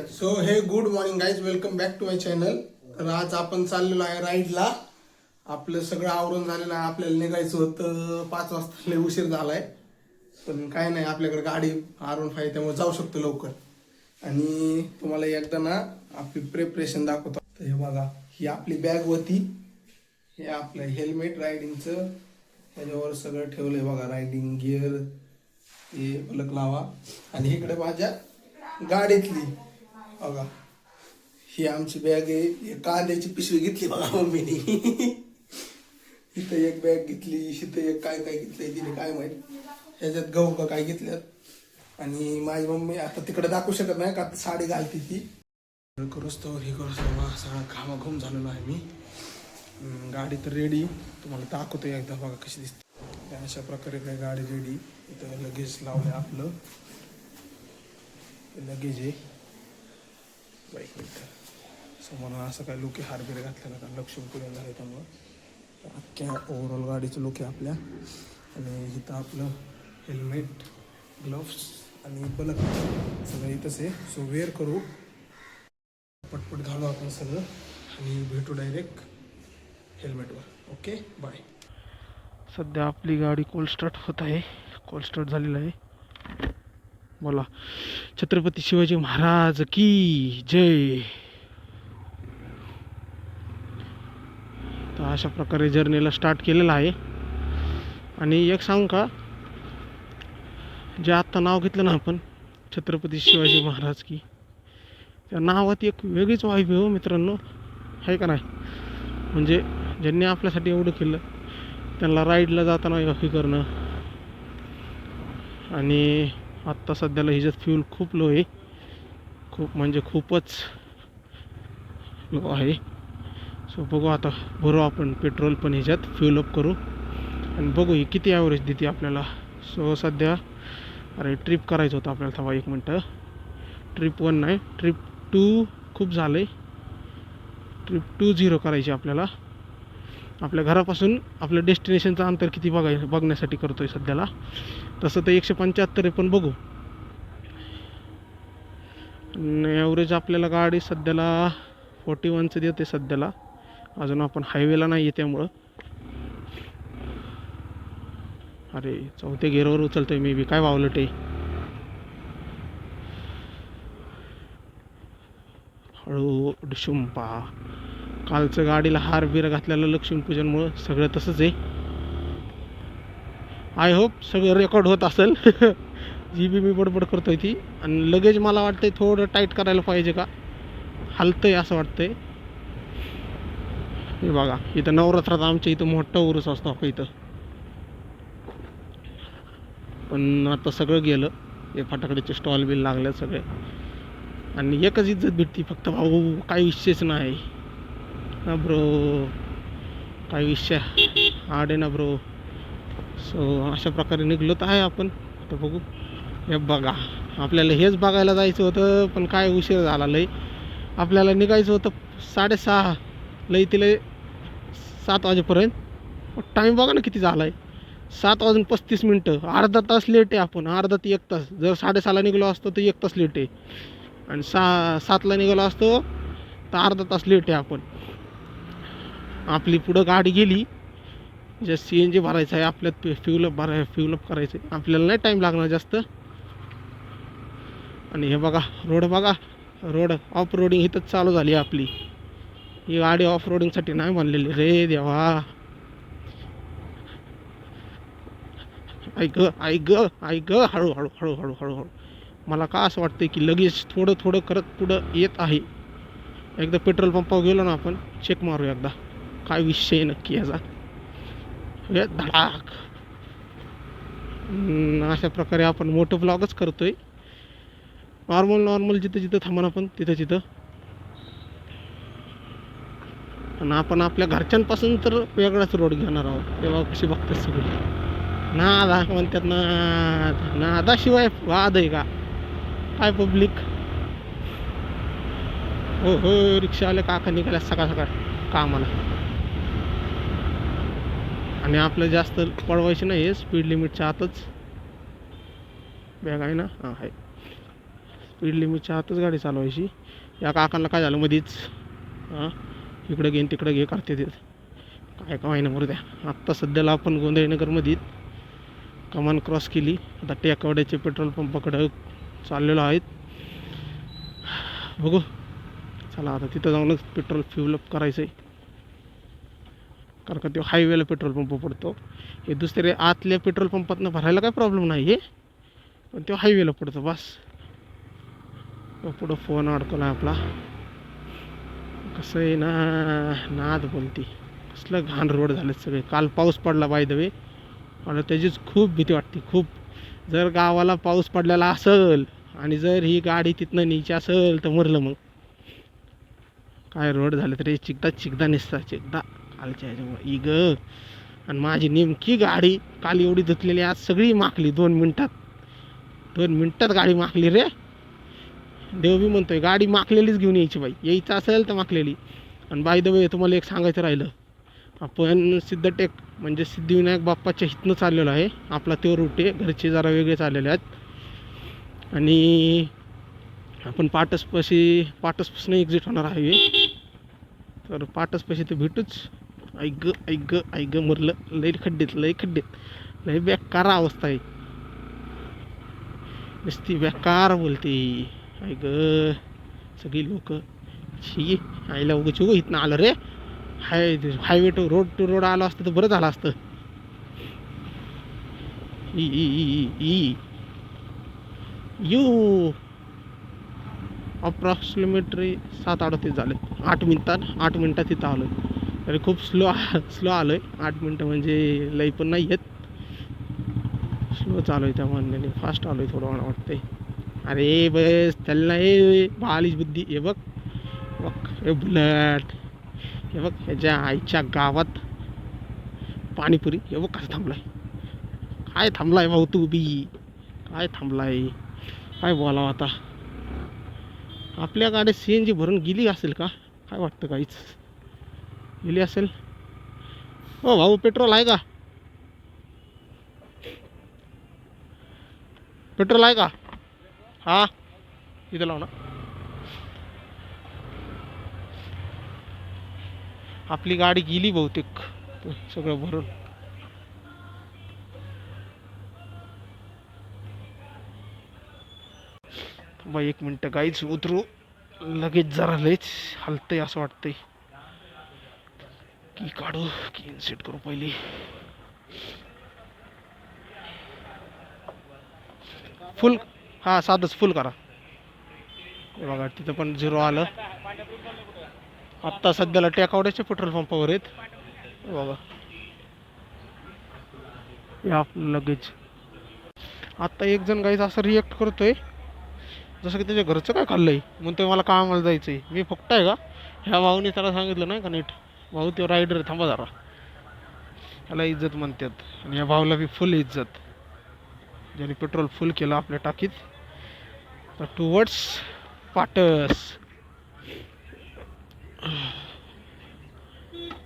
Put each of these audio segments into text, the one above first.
So hey good morning guys, welcome back to my channel. तर आज आपण चाललेलो आहे राईडला. आपलं सगळं आवरून झालेलं आहे. आपल्याला निघायचं होतं 5 वाजता, लय उशीर झालाय. पण काय नाही, आपल्याकडे गाडी R15 त्यामुळे जाऊ शकतो लवकर. आणि तुम्हाला एकदा ना आपली प्रिपरेशन दाखवतो. तर हे बघा, ही आपली बॅग होती, हे आपलं हेल्मेट रायडिंगचं, त्याच्यावर सगळं ठेवलंय बघा. रायडिंग गिअर, हे पलक लावा. आणि इकडे माझ्या गाडीतली बघा, ही आमची बॅग आहे. कांद्याची पिशवी घेतली बघा मम्मीने. इथं एक बॅग घेतली, इथं एक काय काय घेतलंय तिने काय माहित, ह्याच्यात गहू का काय घेतल्यात. आणि माझी मम्मी आता तिकडे दाखवू शकत नाही का साडी घालती ती. करूच तर हे करूच सगळा घामाघूम झालेलो आहे मी. गाडी तर रेडी, तुम्हाला दाखवतो एकदा बघा कशी दिसते. अशा प्रकारे काय गाडी रेडी. इथं लगेज लावलंय आपलं, लगेज आहे. बाईक मिनिट समोर असं काय लुक आहे, हारबेर घातलेला का लक्ष्मीपूजन झालं त्यामुळं अख्ख्या ओव्हरऑल गाडीचं लुक आहे आपल्या. आणि इथं आपलं हेल्मेट, ग्लोव्स आणि बलक सगळं इथंच आहे. सो वेअर करू, पटपट घालू आपण सगळं आणि भेटू डायरेक्ट हेल्मेटवर. Okay bye. सध्या आपली गाडी कोल्ड स्टार्ट होत आहे, कोल्ड स्टार्ट झालेलं आहे. बोला, छत्रपती शिवाजी महाराज की जय. तर अशा प्रकारे जर्नीला स्टार्ट केलेला आहे. आणि एक सांगू का, जे आत्ता नाव घेतलं ना आपण, छत्रपती शिवाजी महाराज की, त्या नावात एक वेगळीच वाईब आहे हो मित्रांनो, आहे का नाही. म्हणजे ज्यांनी आपल्यासाठी एवढं केलं त्यांना राईडला जाताना हे करणं. आणि आत्ता सध्याला ह्याच्यात फ्यूल खूप लो आहे, खूप म्हणजे खूपच लो आहे. सो बघू आता, भरू आपण पेट्रोल पण ह्याच्यात फ्यूल अप करू आणि बघू ही किती ॲव्हरेज देते आपल्याला. सो सध्या अरे ट्रिप करायचं होतं आपल्याला. थांबा एक मिनटं, ट्रिप 1 नाही, ट्रिप 2 खूप झालं आहे. ट्रिप 20 करायची आपल्याला. आपल्या घरापासून आपल्या डेस्टिनेशनचं अंतर किती बघण्यासाठी करतो आहे सध्याला. तसं तर 175 आहे, पण बघू. ॲव्हरेज आपल्याला गाडी सध्याला 41चं देते सध्याला. अजून आपण हायवेला नाही आहे त्यामुळं. अरे 4थ्या गिअरवर उचलतोय मी बी, काय वावलं ते. हळू डिशुंपा. कालचं गाडीला हार बिर घातलेलं लक्ष्मीपूजनमुळं सगळं तसंच आहे. आय होप सगळं रेकॉर्ड होत असेल. जी बी मी बडबड करतोय ती. आणि लगेच मला वाटतंय थोडं टाईट करायला पाहिजे का, हलतंय असं वाटतंय. हे बघा, इथं नवरात्रात आमच्या इथं मोठा उरूस असतो आपल्या इथं. पण आता सगळं गेलं, हे फटाकड्याचे स्टॉल बिल लागले सगळे. आणि एकच इज्जत भेटती फक्त, भाऊ काही विषयच नाही ना ब्रो, काही विषय हार्ड आहे ना ब्रो. सो अशा प्रकारे निघलो तर आहे आपण. आता बघू. हे बघा, आपल्याला हेच बघायला जायचं होतं, पण काय उशीर झाला लई. आपल्याला निघायचं होतं 6:30, लई तिला 7 वाजेपर्यंत. टाईम बघा ना किती झाला आहे, 7:35. अर्धा तास लेट आहे आपण, अर्धा ते 1 तास. जर 6:30ला निघलो असतो तर 1 तास लेट आहे. आणि 7ला निघालो असतो तर अर्धा तास लेट आहे आपण. आपली पुढं गाडी गेली, जे CNG भरायचं आहे आपल्यात, फ्यूलअप करायचं आहे आपल्याला, नाही टाईम लागणार जास्त. आणि हे बघा रोड, बघा रोड, ऑफ रोडिंग इथंच चालू झाली आहे आपली. ही गाडी ऑफ रोडिंगसाठी नाही बनलेली रे देवा. ऐक हळू हळू हळू हळू हळू. मला का असं वाटतं की लगेच थोडं थोडं करत पुढं येत आहे. एकदा पेट्रोल पंपावर गेलो ना आपण, चेक मारू एकदा काय विषय नक्की याचा. धडाक. अशा प्रकारे आपण मोठं ब्लॉगच करतोय. नॉर्मल जिथं जिथं थांबून आपण तिथं. आणि आपण आपल्या घरच्यांपासून तर वेगळाच रोड घेणार आहोत. तेव्हा कशी बघतात सगळी. नादा म्हणतात ना, नादाशिवाय वाद आहे का काय पब्लिक. हो रिक्षावाले काका निघाल्या सकाळ सकाळ कामाला. आणि आपलं जास्त पळवायचं नाही, स्पीड लिमिटच्या आतच. बॅग आहे ना, हां आहे. स्पीड लिमिटच्या आतच गाडी चालवायची. या काकांना काय झालं मधीच, हां इकडं घे तिकडं घे करते ते, काय का व्हायना बरं द्या. आत्ता सध्याला आपण गोंधळीनगरमध्ये कमान क्रॉस केली. आता टेकवड्याचे पेट्रोल पंपाकडं चाललेलो आहेत. बघू चला आता तिथं जाऊनच पेट्रोल फ्युलअप करायचं आहे, कारण का तो हायवेला पेट्रोल पंप पडतो. हे दुसरे आतल्या पेट्रोल पंपातनं भरायला काय प्रॉब्लेम नाही आहे, पण तो हायवेला पडतो बस. पुढं फोन अडकला आपला. कसं आहे ना, नाद बोलती कसलं घाण रोड झाले सगळे. काल पाऊस पडला बाय द वे, मला त्याचीच खूप भीती वाटते खूप. जर गावाला पाऊस पडलेला असेल आणि जर ही गाडी तिथनं न्यायची असेल तर मरलं मग. काय रोड झाले तरी चिकदा निसता चिकदा कालच्या ह्याच्यामुळे इग. आणि माझी नेमकी गाडी काल एवढी धुतलेली, आज सगळी माखली 2 मिनटात. 2 मिनटात गाडी माखली रे. देव बी म्हणतोय गाडी माखलेलीच घेऊन यायची बाई, यायचं असेल तर माखलेली. आणि बाय द वे तुम्हाला एक सांगायचं राहिलं, आपण सिद्धटेक म्हणजे सिद्धिविनायक बाप्पाच्या हितनं चाललेलो आहे. आपला तो रूट आहे, घरचे जरा वेगळे चाललेले आहेत. आणि आपण पाटसपासून एक्झिट होणार आहे. तर पाटसपाशी तर भेटूच. ऐक मरलं. लई खड्डेत लई बेकार अवस्था आहे, नुसती बेकार बोलते. ऐक सगळी लोक शी आईला उगाच इथनं आलं रे. हायवे टू रोड आलं असतं तर बरं झालं असतं. यू अप्रॉक्सिमेटली 7:38 झाले. 8 मिनटात तिथं आलो. तरी खूप स्लो आलो आहे. 8 मिनटं म्हणजे लई पण नाही आहेत, स्लो चालू आहे त्या मानल्याने. फास्ट आलो आहे थोडं मला वाटतंय. अरे बस त्याला हे बालीच बुद्धी. हे बघ हे बुलेट, हे बघ ह्याच्या आईच्या गावात पाणीपुरी. हे बघ कसं थांबलाय, काय थांबलाय भाऊ तू बी, काय थांबलाय, काय बोलावं आता. आपल्या गाडी CNG भरून गेली असेल का काय वाटतं, काहीच गेली असेल. हो भाऊ पेट्रोल आहे का, पेट्रोल आहे का. हा इथं लाव ना. आपली गाडी गेली बहुतेक सगळं भरून. बाई 1 मिनटं गाईच उतरू लगेच. जरा लयच हलतंय असं वाटतंय. की काढू की इन्सेट करू पहिली. फुल, हा साधंच फुल करा. हे बघा तिथं पण 0 आलं. आत्ता सध्याला टेकवड्याच्या पेट्रोल पंपावर आहेत. बघा हे आपलं लगेच. आत्ता एक जण गाईच असं रिॲक्ट करतोय जसं की त्याच्या घरचं काय खाल्लंय, म्हणतोय मला कामाला जायचं आहे. मी फक्त आहे का, ह्या भाऊने त्याला सांगितलं नाही का नीट, भाऊ तो रायडर थांबा जरा, त्याला इज्जत म्हणतात. आणि या भाऊला बी फुल इज्जत, ज्याने पेट्रोल फुल केलं आपल्या टाकीत. तर टुवर्ड्स पाटस.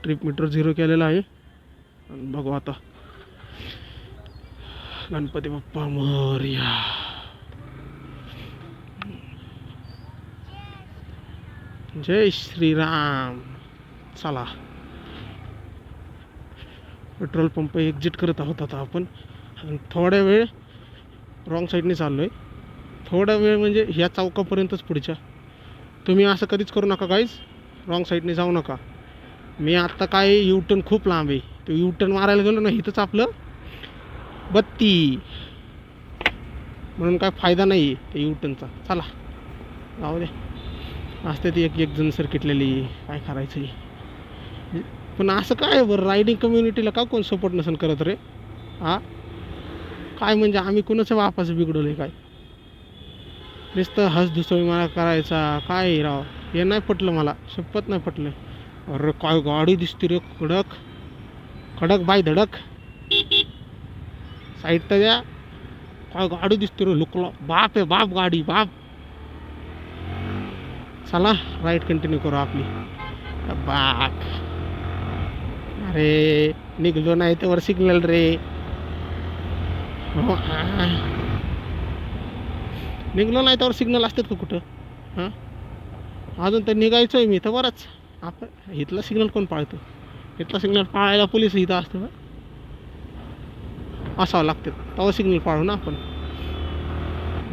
ट्रिप मीटर 0 केलेलं आहे. आणि बघू आता. गणपती बाप्पा मोरया. जय श्रीराम. चला पेट्रोल पंप एक्झिट करत आहोत आता आपण. आणि थोड्या वेळ रॉंग साईडने चाललो आहे. थोडा वेळ म्हणजे ह्या चौकापर्यंतच पुढच्या. तुम्ही असं कधीच करू नका गाईज, रॉंग साईडने जाऊ नका. मी आत्ता काय U-टर्न खूप लांब आहे, तो U-टर्न मारायला गेलो ना इथंच आपलं बत्ती, म्हणून काय फायदा नाही आहे त्या U-टर्नचा. चला जाऊ दे, असते ती एक जण सर्किटलेली, काय करायचं आहे. पण असं काय बरं, रायडिंग कम्युनिटीला का कोण सपोर्ट नसेल करत रे. हां काय म्हणजे आम्ही कोणाचं बापाचं बिघडवलं आहे काय, नुसतं हसधुसळी मला करायचा काय राव, हे नाही पटलं मला, शपथ नाही पटलं. अरे काय गाडी दिसते रे, कडक कडक बाय धडक. साईड तर द्या, काय गाडी दिसते रे, लुकला बाप आहे बाप गाडी बाप. चला राईट कंटिन्यू करू आपली. बाप अरे निघलो नाही तर वर सिग्नल रे. निघलो नाही तर सिग्नल असतात का कुठं? हां, अजून तर निघायचं आहे मी तर बरंच. आपण इथला सिग्नल कोण पाळतं? इथला सिग्नल पाळायला पोलीस इथं असतं, असावं लागतं तेव्हा सिग्नल पाळू ना आपण.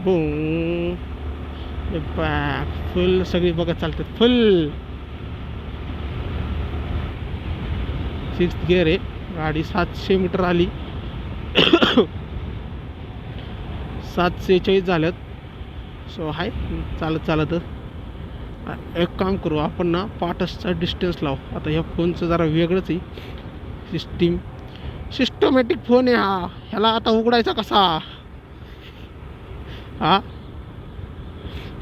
बूम, फुल सगळी बघत चालतात, फुल 6th गिअर आहे. गाडी 700 मीटर आली. 7:46 झाल्यात. सो हाय चालत चालत एक काम करू आपण ना, पाठसचा डिस्टन्स लावू. आता ह्या फोनचं जरा वेगळंच आहे सिस्टमॅटिक फोन आहे हा. ह्याला आता उघडायचा कसा? हा,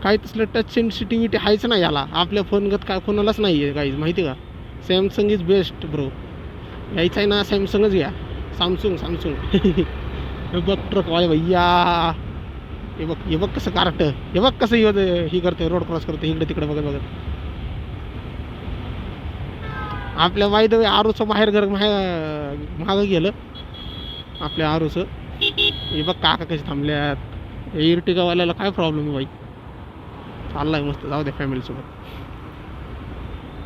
काही तसलं टच सेन्सिटिव्हिटी आहेच ना याला. आपल्या फोनगत काय कोणालाच नाही आहे काही, माहिती का? Samsung is best bro. यायचं आहे ना सॅमसंगच घ्या. सॅमसंग हे बघ ट्रकवाले भैया, हे बघ कसं कार्ट, हे बघ कसं ही करते, रोड क्रॉस करते इकडे तिकडे बघत बघत. आपल्या वाईद आरूचं माहेर घर मागं गेलं आपल्या आरूचं. हे बघ काका कसे थांबल्यात. इर्टिगावाल्याला काय प्रॉब्लेम आहे बाई? चाललाय मस्त, जाऊ द्या फॅमिलीसोबत.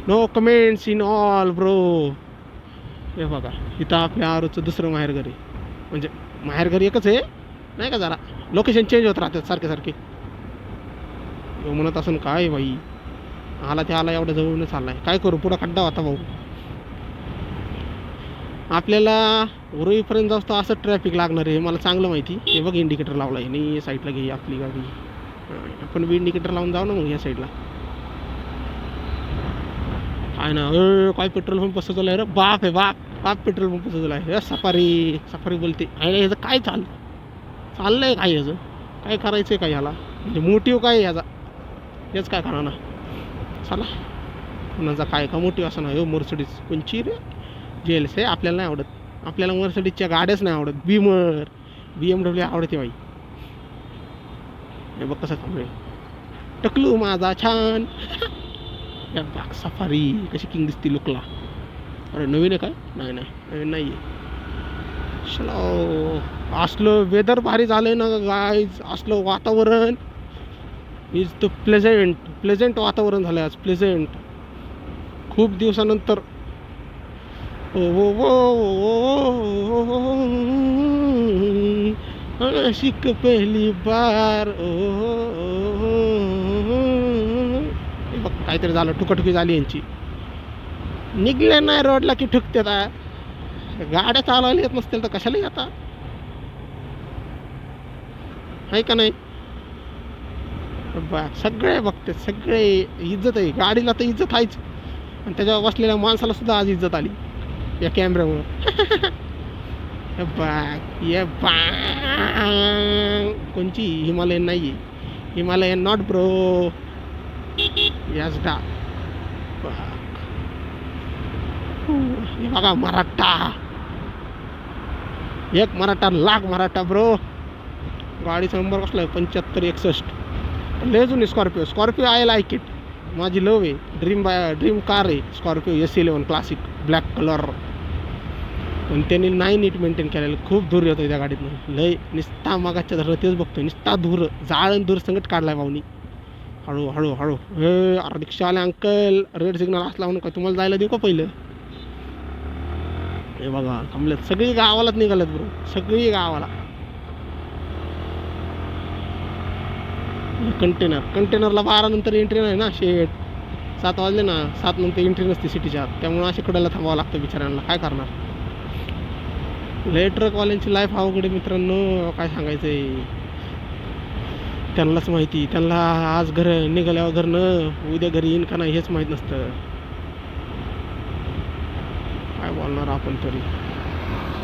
No comments in all bro. हे बघा इथं आपल्या आरूचं दुसरं माहेर घर आहे. म्हणजे माहेर घर एकच आहे नाही का, जरा लोकेशन चेंज होत राहतात सारखे सारखे. म्हणत असून काय बाई, आला ते आला, एवढं जवळूनच आलाय. काय करू, पुढं खड्डा होता भाऊ. आपल्याला उरईपर्यंत जाऊ तर असं ट्रॅफिक लागणार आहे मला चांगलं माहिती. हे बघ इंडिकेटर लावला आहे आणि साईडला घे आपली गाडी. आपण बी इंडिकेटर लावून जाऊ ना मग या साईडला. काय ना काय पेट्रोल पंप सजवला आहे रे, बाप आहे बाप पेट्रोल पंप सजवला आहे. सफारी बोलते. ह्याचं काय चाललंय काय, ह्याचं काय करायचं आहे काय ह्याला? म्हणजे मोटिव्ह काय ह्याचा? हेच काय करा ना. चला कुणाचा काय का मोटिव्ह असं नाही. मर्सिडीज कोणची रे? जेल्स आहे. आपल्याला नाही आवडत. आपल्याला मर्सिडीजच्या गाड्याच नाही आवडत. BMW आवडते बाई. हे बघ कसं थांबले, टकलू माझा छान. बाग सफारी कशी किंग दिसती लुकला. अरे नवीन आहे काय? नाही नवीन नाही आहे. चलो, असलं वेदर भारी झालं ना गाईज. असलं वातावरण इज द प्लेझेंट वातावरण झालं आज. प्लेझेंट खूप दिवसानंतर. आशिक पहिली बार. बघ काहीतरी झालं, ठुकाठुकी झाली यांची. निघले नाही रोडला की ठुकते. गाड्या चालवायला येत नसतील तर कशाला येतात, आहे का नाही? सगळे बघते, सगळे इज्जत आहे गाडीला, तर इज्जत आहेच. आणि त्याच्यावर बसलेल्या माणसाला सुद्धा आज इज्जत आली या कॅमेऱ्यामुळं. ये कोणची हिमालयन नाही आहे, हिमालयन नॉट ब्रो. याच डा हे बघा मराठा, एक मराठा लाख मराठा ब्रो. गाडीचा नंबर कसला आहे? 7561. लेजून स्कॉर्पिओ आय लाईक इट. माझी लव आहे. ड्रीम कार आहे Scorpio S11 classic black colour. पण त्यांनी नाही नीट मेंटेन केलेलं. खूप धूर येतो त्या गाडीतनं, लय. निस्ता मागाच्या धरलं तेच बघतोय, निस्ता धूर, जाळण धूर संकट काढलाय भाऊनी. हळू हे रिक्षावाले अंकल, रेड सिग्नल असला म्हणून काय तुम्हाला जायला देऊ का पहिलं? हे बघा थांबल्यात, सगळी गावालाच निघाल्यात ब्रो, सगळी गावाला. कंटेनरला 12 नंतर एंट्री नाही ना. 7 वाजले ना, 7 नंतर एंट्री नसते सिटीच्या आत. त्यामुळे अशा कडेला थांबावं लागतं बिचाऱ्यांना. काय करणार? लय ट्रकवाल्यांची लाईफ अवघड आहे मित्रांनो, काय सांगायचं आहे. त्यांनाच माहिती. त्यांना आज निघाल्यावर घरनं उद्या घरी येईन का नाही हेच माहीत नसतं. काय बोलणार आपण तरी.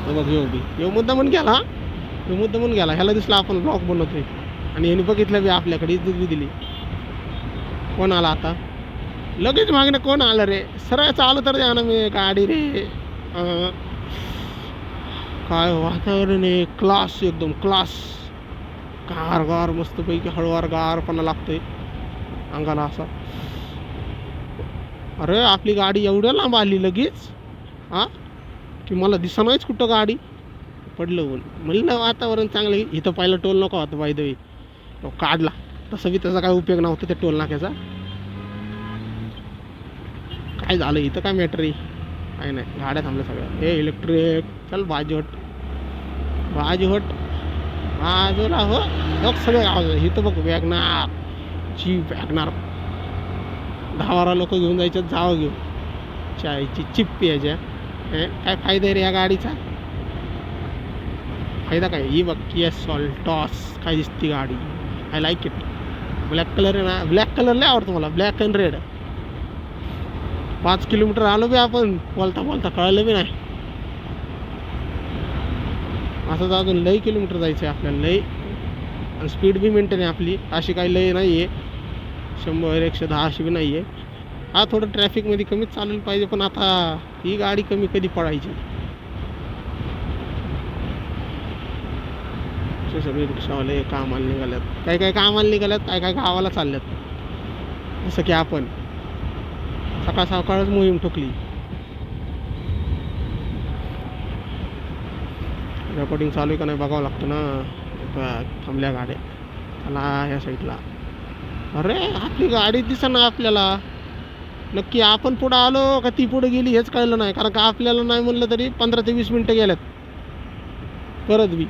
बघ येऊ मुद्दा म्हणून गेला, ह्याला दिसला आपण ब्लॉग बनवतोय आणि ह्याने बघितलं बी, आपल्याकडे इज्जत बी दिली. कोण आला आता? लगेच मागणं कोण आलं रे? सरळ चालू तर द्या ना मी गाडी रे. काय वातावरण आहे, क्लास, एकदम क्लास. गार मस्तपैकी हळूवार गारपणा लागतोय अंगाला असा. अरे आपली गाडी एवढ्या लांब आली लगेच की मला दिसणारच कुठं गाडी. पडलं म्हणलं वातावरण चांगलं. इथं पहिलं टोल नको होतं बाय द वे. तो काढला, तसं बी त्याचा काय उपयोग नव्हता त्या टोल नाक्याचा. काय झालं इथं, काय मॅटर आहे काय नाही, गाड्या थांबल्या सगळ्या. हे इलेक्ट्रिक चल बाजूट बाजूला हो. बघ सगळे गाव इथं बघ, वॅगनार जीप वॅगनार 10-12 लोक घेऊन जायच्यात, जावं घेऊन चायची चिप प्यायच्या. काय फायदा आहे रे या गाडीचा, फायदा काय. ही बघ किया सॉल्टॉस, काय दिसती गाडी, I like it. Black colour आहे ना, ब्लॅक कलर लय आवडतो मला, ब्लॅक अँड रेड. 5 किलोमीटर आलो बी आपण बोलता कळलं बी नाही. असं अजून लई किलोमीटर जायचं आहे आपल्याला, लई. आणि स्पीड बी मेंटेन आहे आपली, अशी काही लई नाही आहे, 100-110 अशी बी नाही आहे. हा थोडं ट्रॅफिकमध्ये कमीच चाललं पाहिजे, पण आता ही गाडी कधी पडायची. सगळे रिक्षावाले कामाला निघाल्यात, काय कामाला निघाल्यात, काय गावाला चालल्यात. जसं की आपण सकाळच मोहीम ठोकली. रेकॉर्डिंग चालू आहे का नाही बघावं लागतं ना. थांबल्या गाड्या त्याला ह्या साईडला. अरे आपली गाडी दिसेना आपल्याला, नक्की आपण पुढं आलो का ती पुढे गेली हेच कळलं नाही. कारण का आपल्याला नाही म्हणलं तरी 15 ते 20 मिनटं गेल्यात परत बी.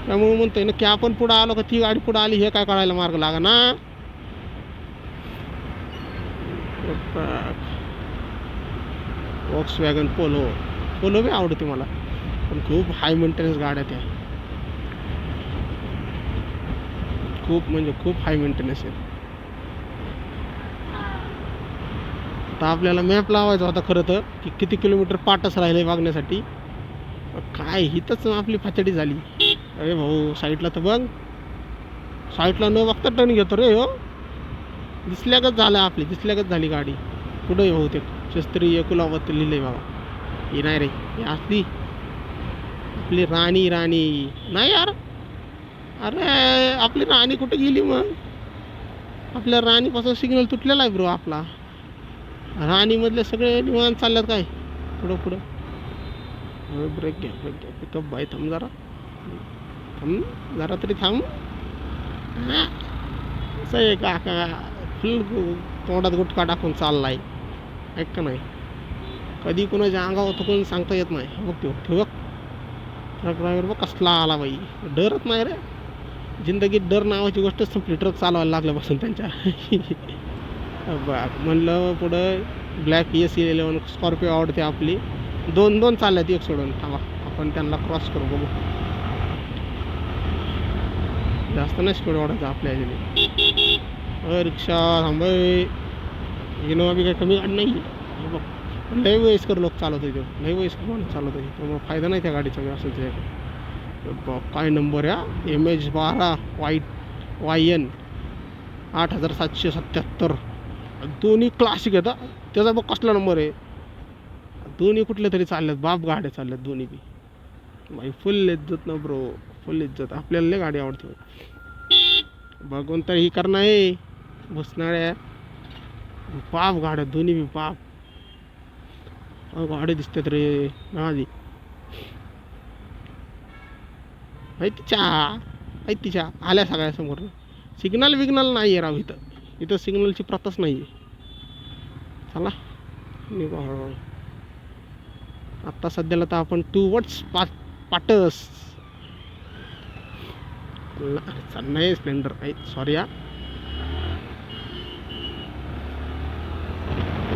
त्यामुळे म्हणतोय नक्की आपण पुढं आलो का ती गाडी पुढं आली हे काय कळायला मार्ग लागा ना. वॉक्सवॅगन पोलो बी आवडते मला, पण खूप हाय मेंटेनन्स गाड्या त्या, खूप म्हणजे खूप हाय मेंटेनन्स आहेत. आता आपल्याला मॅप लावायचा होता खरं तर, की किती किलोमीटर पाटच राहिले वागण्यासाठी. काय हिथंच आपली फातडी झाली. अरे भाऊ साईडला तर बघ, साईडला न बघता टर्न घेतो रे हो. दिसल्यागत झाली गाडी. पुढे भाऊ ते शस्त्रीय कुलावत लिहिलंय बाबा. ही नाही रे, ही असली आपली राणी नाही यार. अरे आपली राणी कुठे गेली मग. आपल्या राणीपासून सिग्नल तुटलेला आहे ब्रो आपला. राणीमधले सगळे निवांत चालल्यात काय पुढं. ब्रेक घ्या पिकअप बाय. थांब जरा तरी थांब. असं आहे का फुल तोंडात गुटखा टाकून चाललाय, ऐक का नाही. कधी कोणाच्या अंगावर थकून सांगता येत नाही. बघ बघ ट्रक ड्रायव्हर बघ कसला आला बाई, डरत नाही रे. जिंदगीत डर नावाची गोष्ट संपली ट्रक चालवायला लागल्यापासून त्यांच्या. बघ म्हणलं पुढं ब्लॅक ES11 स्कॉर्पिओ आवडते आपली. 2 चालल्यात एक सोडून. थांबा आपण त्यांना क्रॉस करू बघू. जास्त नाही स्पीड वाढायचं आपल्या ह्याच्याने. रिक्षा थांबाय, इनोवा बी काही कमी गाडी नाही. बघ लय वयस्कर लोक चालवत होते, लय वयस्कर माणूस चालवत होते, त्यामुळे फायदा नाही त्या गाडीचा असेल त्याच्याकडे. काय नंबर आहे MH12 YN 8777. दोन्ही क्लासिक आहेत. त्याचा बघ कसला नंबर आहे. दोन्ही कुठले तरी चालल्यात, बाप गाड्या चालल्यात दोन्ही बी बाई. फुल इज्जत ना ब्रो, फुल इज्जत. आपल्याला लय गाडी आवडते बघून तर ही करणं आहे बसणाऱ्या. बाप गाड्या दोन्ही बी बाप. गाडी दिसतात रे आधी. तिच्या आल्या सगळ्या समोर. सिग्नल विग्नल नाही आहे राव इथं सिग्नलची प्रथाच नाही आहे. चला निघा आत्ता सध्याला तर आपण टुवर्ड्स पाटस. नाही स्प्लेंडर सॉरी या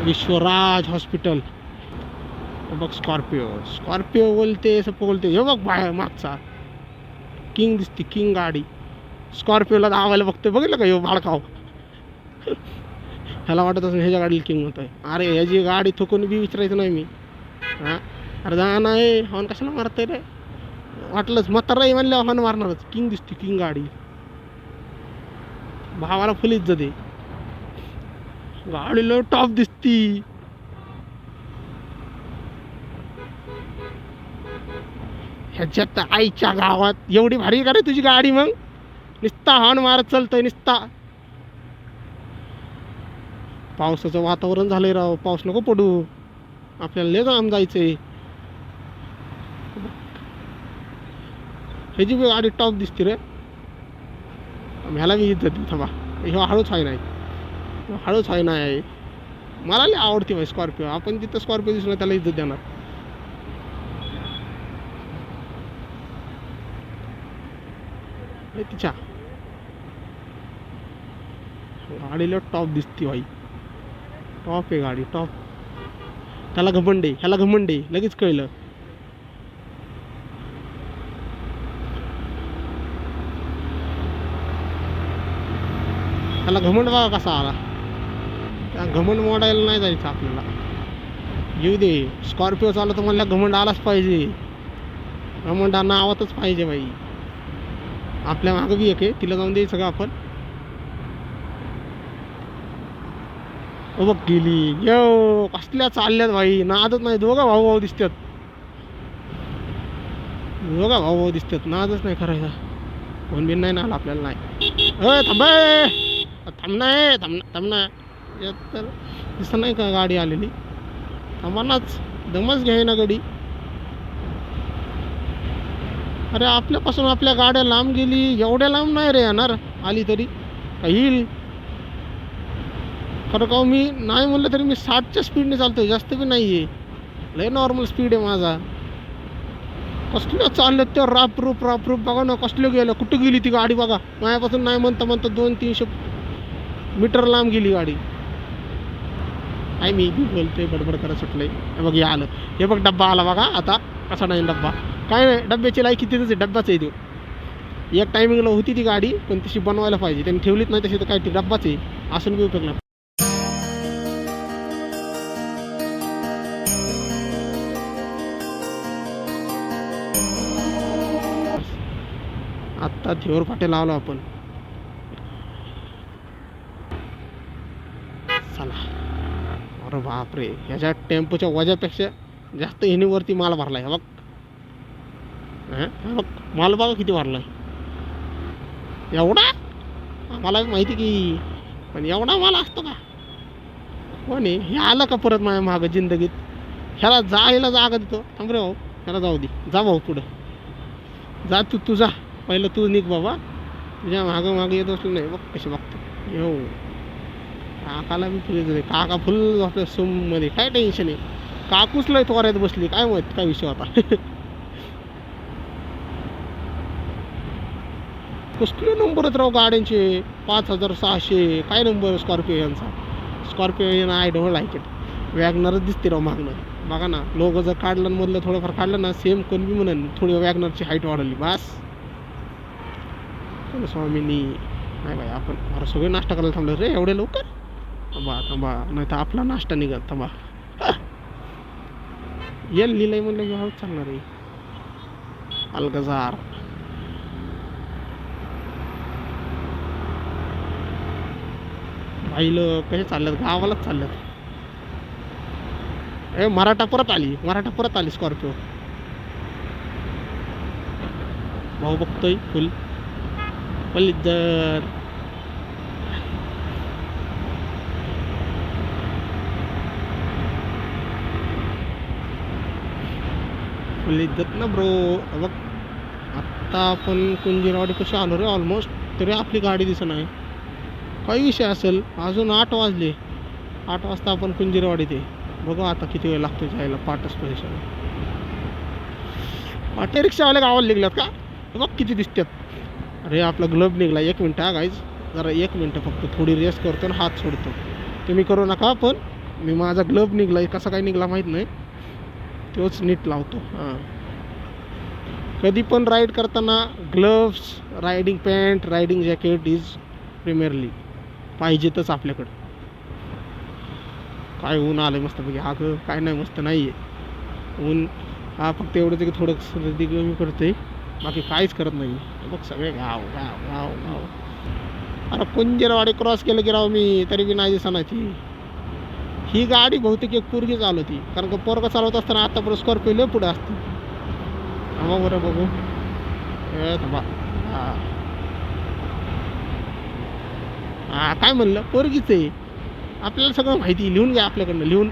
विश्वराज हॉस्पिटल. बघ स्कॉर्पिओ बोलते हे बघ बाहेर मागचा किंग दिसते, किंग गाडी. स्कॉर्पिओला धावायला बघते, बघितलं का भाडकाव. ह्याला वाटत असेल ह्याच्या गाडीला किंग होत आहे. अरे ह्याची गाडी थुकून बी विचारायचं नाही मी. हां अरे जाणं आहे हॉर्न कशाला मारते रे. वाटलंच म्हातारा म्हणलं हॉर्न मारणारच. किंग दिसते, किंग गाडी. भावाला फुल इज्जत आहे. गाडीला टॉप दिसती. ह्याच्यात आईच्या गावात एवढी भारी का रे तुझी गाडी. मग निस्ता हॉर्न मारत चालतंय निस्ता. पावसाचं वातावरण झालंय राव, पाऊस नको पडू, आपल्याला लय लांब जायचंय. ह्याची गाडी टॉप दिसते रे. ह्याला मी इज्जत देऊ थांबा. ह्यो हळूच आहे नाही, हळूच आहे नाही. मला लई आवडते भाई स्कॉर्पिओ. आपण जिथं स्कॉर्पिओ दिसणार त्याला इज्जत देणार. तिच्या गाडीला टॉप दिसते भाई, टॉप आहे गाडी, टॉप. त्याला घमंड आहे, ह्याला घमंड आहे, लगेच कळलं. त्याला घमंड बघा कसा आला. त्या घमंड मोडायला नाही जायचं आपल्याला. येऊ दे, स्कॉर्पिओ चालू तर म्हणल्या घमंड आलाच पाहिजे. घमंड नावातच पाहिजे बाई. आपल्या मागं बी एक आहे, तिला जाऊन द्यायचं का आपण. बघ गेली. यो कसल्या चालल्यात भाई, नादच नाही. दोघं भाऊ भाऊ दिसतात, दोघं भाऊ भाऊ दिसतात. नादच नाही करायचा. फोन बिन नाही ना आला आपल्याला. नाही थांबाय, थांबणार थांबणार. तर दिसत नाही का गाडी आलेली. थांबानाच, दमच घ्याय ना गाडी. अरे आपल्यापासून आपल्या गाड्या लांब गेली. एवढ्या लांब नाही रे येणार, आली तरी येईल. खरं का मी नाही म्हणलं तरी मी 60च्या स्पीडने चालतो, जास्त बी नाही आहे. लय नॉर्मल स्पीड आहे माझा. कसलं चाललं ते रापरूप रापरूप. बघा ना कसलं गेलं, कुठं गेली ती गाडी बघा. माझ्यापासून नाही म्हणता म्हणता 200-300 मीटर लांब गेली गाडी. काय मी बी बोलतोय, बडबड करत सुटलंय. हे बघ हे आलं, हे बघ डब्बा आला बघा. आता कसा नाही डब्बा, काय नाही. डब्याची लायकी तिथंच आहे, डब्बाच आहे तो. एक टायमिंगला होती ती गाडी, पण तशी बनवायला पाहिजे. त्यांनी ठेवलीच नाही तशी, तर काय ती डब्बाच आहे, असून बी उपयोग नाही. आत्ता थेवर फाटे लावलो आपण. चला. अरे बापरे, ह्याच्या टेम्पोच्या वजापेक्षा जास्त हिनीवरती माल भरलाय. बघ बघ माल बघा किती भरलाय. एवढा मला माहिती की, पण एवढा माल असतो का. कोण आहे हे, आलं का परत माझ्या मागं जिंदगीत. ह्याला जायला जागा देतो. थांब रे भाऊ, ह्याला जाऊ दे. जा भाऊ पुढं जा, तू जा पहिलं, तू निघ बाबा. तुझ्या मागं मागं येत असलं नाही. बघ कसे बघतो. येऊ काकाला बी फुल, काका फुल आपल्या सोममध्ये. काय टेन्शन आहे, काकूच लय तोऱ्यात बसली. काय माहित काय विषय होता. कसले नंबर आहेत राव गाड्यांचे. 5600 काय नंबर स्कॉर्पिओ यांचा. Scorpio I don't like it. वॅगनरच दिसते राव मागणं. बघा ना, लोक जर काढलं मधलं थोडंफार काढलं ना, सेम कोण बी म्हणून थोडी वॅगनरची हाईट वाढवली बस. स्वामींनी नाही बाई. आपण अरे सगळे नाश्ता करायला थांबलं रे एवढे लवकर. थांबा थांबा, नाही तर आपला नाश्ता निघत. थांबा, येल लिहिलंय म्हणलं की हळूच चालणार आहे. अलगजार भाईलं कसे चालल्यात, गावालाच चालल्यात. ए मराठा परत आली स्कॉर्पिओ. भाऊ बघतोय फुल पल्लीदर. फुल इज्जत ना ब्रो. बघ आत्ता आपण कुंजीरवाडी कशी आलो रे ऑलमोस्ट, तरी आपली गाडी दिसत नाही. काही विषय असेल. अजून 8 वाजले. 8 वाजता आपण कुंजीरवाडीत आहे. बघू आता किती वेळ लागतो जायला पाटस पोझिशन. पाटे रिक्षावाल्या गावाला निघल्यात का बघ किती दिसतात. अरे आपला ग्लब निघला. 1 मिनटं हा गाईज, जरा 1 मिनटं फक्त थोडी रेस करतो आणि हात सोडतो. तुम्ही करू नका, पण मी माझा ग्लब निघला. कसा काय निघला माहीत नाही, तोच नीट लावतो. हां, कधी पण राईड करताना gloves, riding pant, riding jacket is primarily पाहिजेतच आपल्याकडं. काय ऊन आलं आहे मस्तपैकी. हा काय नाही, मस्त नाही आहे ऊन. हा फक्त एवढंच की थोडं सर्दी कमी करते, बाकी काहीच करत नाही. बघ सगळे गाव गाव गाव गाव. अरे कुंजीरवाडी क्रॉस केलं की राव मी, तरी बी नाही दिसणार ती. ही गाडी बहुतेक एक पोरगी चालवती, कारण का पोरगा चालवत असताना आतापर्यंत स्कॉर्पिओ लय पुढे असते. थांबा बरं बघू. थांबा. हां काय म्हणलं, पोरगीच आहे. आपल्याला सगळं माहिती, लिहून घ्या आपल्याकडनं, लिहून.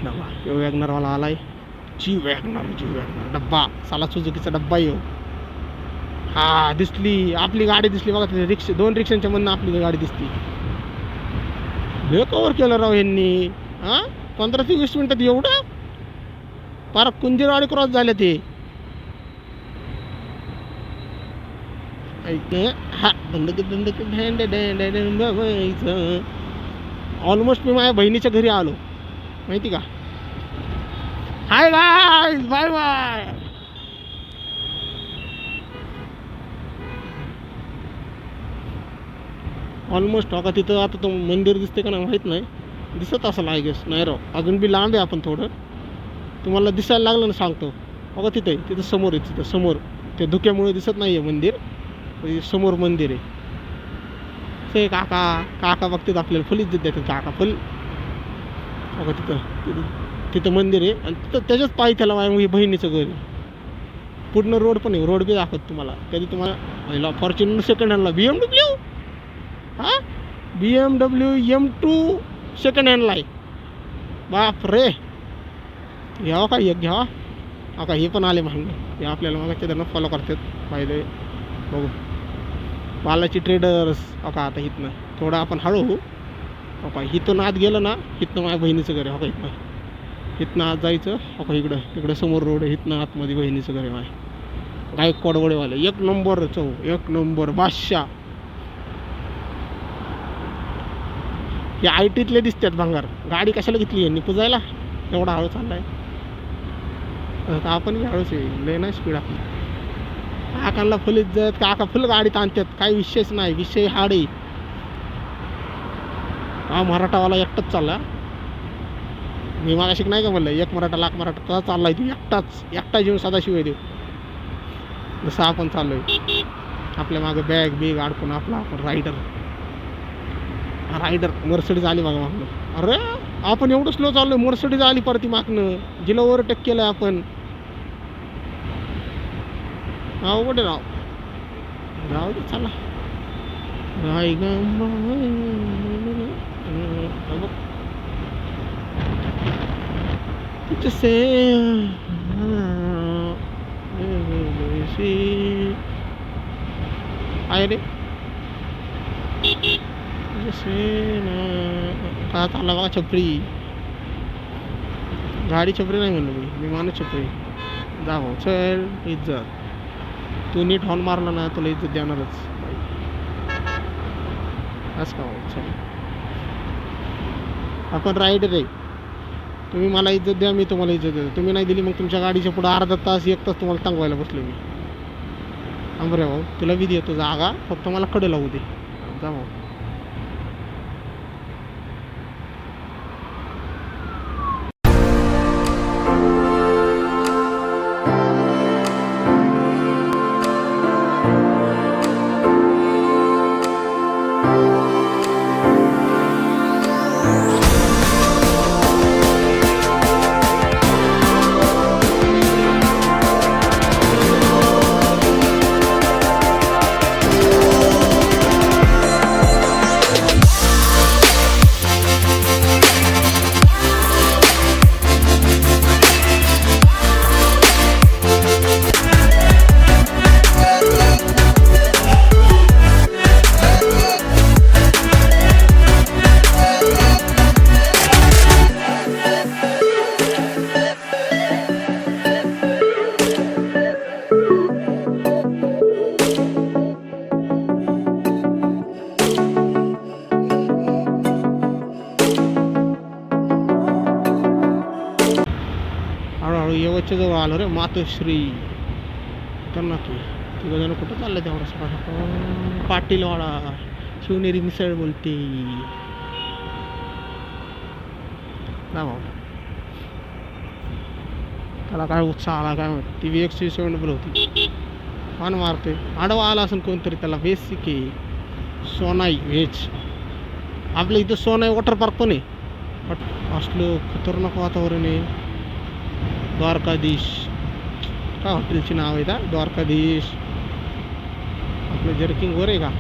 डबा वॅगनरवाला आलाय. जी वॅगनर डब्बा, साला सुझुकीचा डब्बा येऊ. हा दिसली आपली गाडी दिसली बघा तिथे रिक्षा 2 रिक्षांच्या मधनं आपली गाडी दिसली. हे कवर केलं राव यांनी. हा 15 ते 20 मिनिटात एवढं पार कुंजीरवाडी क्रॉस झाले ते. हा ऑलमोस्ट मी माझ्या बहिणीच्या घरी आलो माहिती का. Hi bye bye bye. Almost हो का तिथं आता तो मंदिर दिसते का ना माहीत नाही. दिसत असेल आय गेस. नाही राव अजून बी लांब आहे. आपण थोडं तुम्हाला दिसायला लागलं ना सांगतो. बघा तिथे तिथं समोर आहे. तिथं समोर ते धुक्यामुळे दिसत नाही आहे मंदिर. समोर मंदिर आहे. ते काका काका बघतात आपल्याला फुल इज्जत देतात काका फुल. बघा तिथं तिथं तिथं मंदिर आहे आणि तिथं त्याच्याच पायी त्याला माझ्या बहिणीचं घर आहे. पूर्ण रोड पण आहे. रोड बी दाखवत तुम्हाला. कधी तुम्हाला पहिला फॉर्च्युनर सेकंड हँडला BMW. हां BMW M2 सेकंड हँडला आहे. बाप रे. घ्यावं का एक घ्यावा. का हे पण आले मागणं. हे आपल्याला मागायचे त्यांना फॉलो करतात पाहिजे. बघू बालाची ट्रेडर्स. का आता इथनं थोडं आपण हळू हो का. इथून आत गेलं ना इथनं माझ्या बहिणीचं घर आहे. का इथनं आत जायचं. का इकडं समोर रोड आहे. इथनं आतमध्ये बहिणीचं घर आहे माझ्या. गायकवाड वडेवाले. एक नंबर चौ. एक नंबर बादशाह. हे ITतले दिसतात भांगार. गाडी कशाला घेतली यांनी पुजायला. एवढा हळू चाललाय. आता आपण बी हळूच आहे. लय नाही स्पीड आपली. काकांना फुल इज्जत. काका फुल गाडीत आणतात. काही विषयच नाही. विषय हाड आहे. हा मराठावाला एकटाच चालला. मी मागाशिक नाही का म्हणलं एक मराठा लाख मराठा कसा चाललाय तू. एकटा जीवन सदाशिव देऊ. जसं आपण चाललोय आपल्या मागं बॅग बिग अडकून आपला आपण रायडर मर्सिडीज आली बघा मागणं. अरे आपण एवढं स्लो चाललोय. मर्सिडीज आली परती मागणं. जिला ओव्हरटेक केलंय आपण. अवघड राव राव दे चला. राय तुझसे आहे रे का चालला बघा छपरी. गाडी छपरी नाही म्हणलं मी माणूस छपरी. जा भाऊ चल. इज्जत तू नीट हॉर्न मारला ना तुला इज्जत देणारच. असं का भाऊ चल. आपण रायडर आहे. तुम्ही मला इज्जत द्या मी तुम्हाला इज्जत देतो. तुम्ही नाही दिली मग तुमच्या गाडीच्या पुढं अर्धा तास 1 तास तुम्हाला टांगवायला बसलो मी. रे भाऊ तुला बी देतो जागा. फक्त मला कडे लावू दे. जा भाऊ. येवतच्या जवळ आलो रे. मातोश्री त्यांना की तिघं जण कुठं चाललं तेवढं सकाळ सकाळ. पाटीलवाडा शिवनेरी मिसळ बोलते ना भाऊ. त्याला काय उत्साह आला काय माहिती. ती बी 170 होती. पान मारते. आडवा आला असेल कोणतरी त्याला. बेसिक आहे सोनाई व्हेज. आपल्या इथं सोनाई वॉटर पार्क पण आहे. असलं खतरनाक वातावरण आहे. द्वारकाधीश काय हॉटेलची नाव आहे का. द्वारकाधीश. आपलं जर्किंगवर आहे का.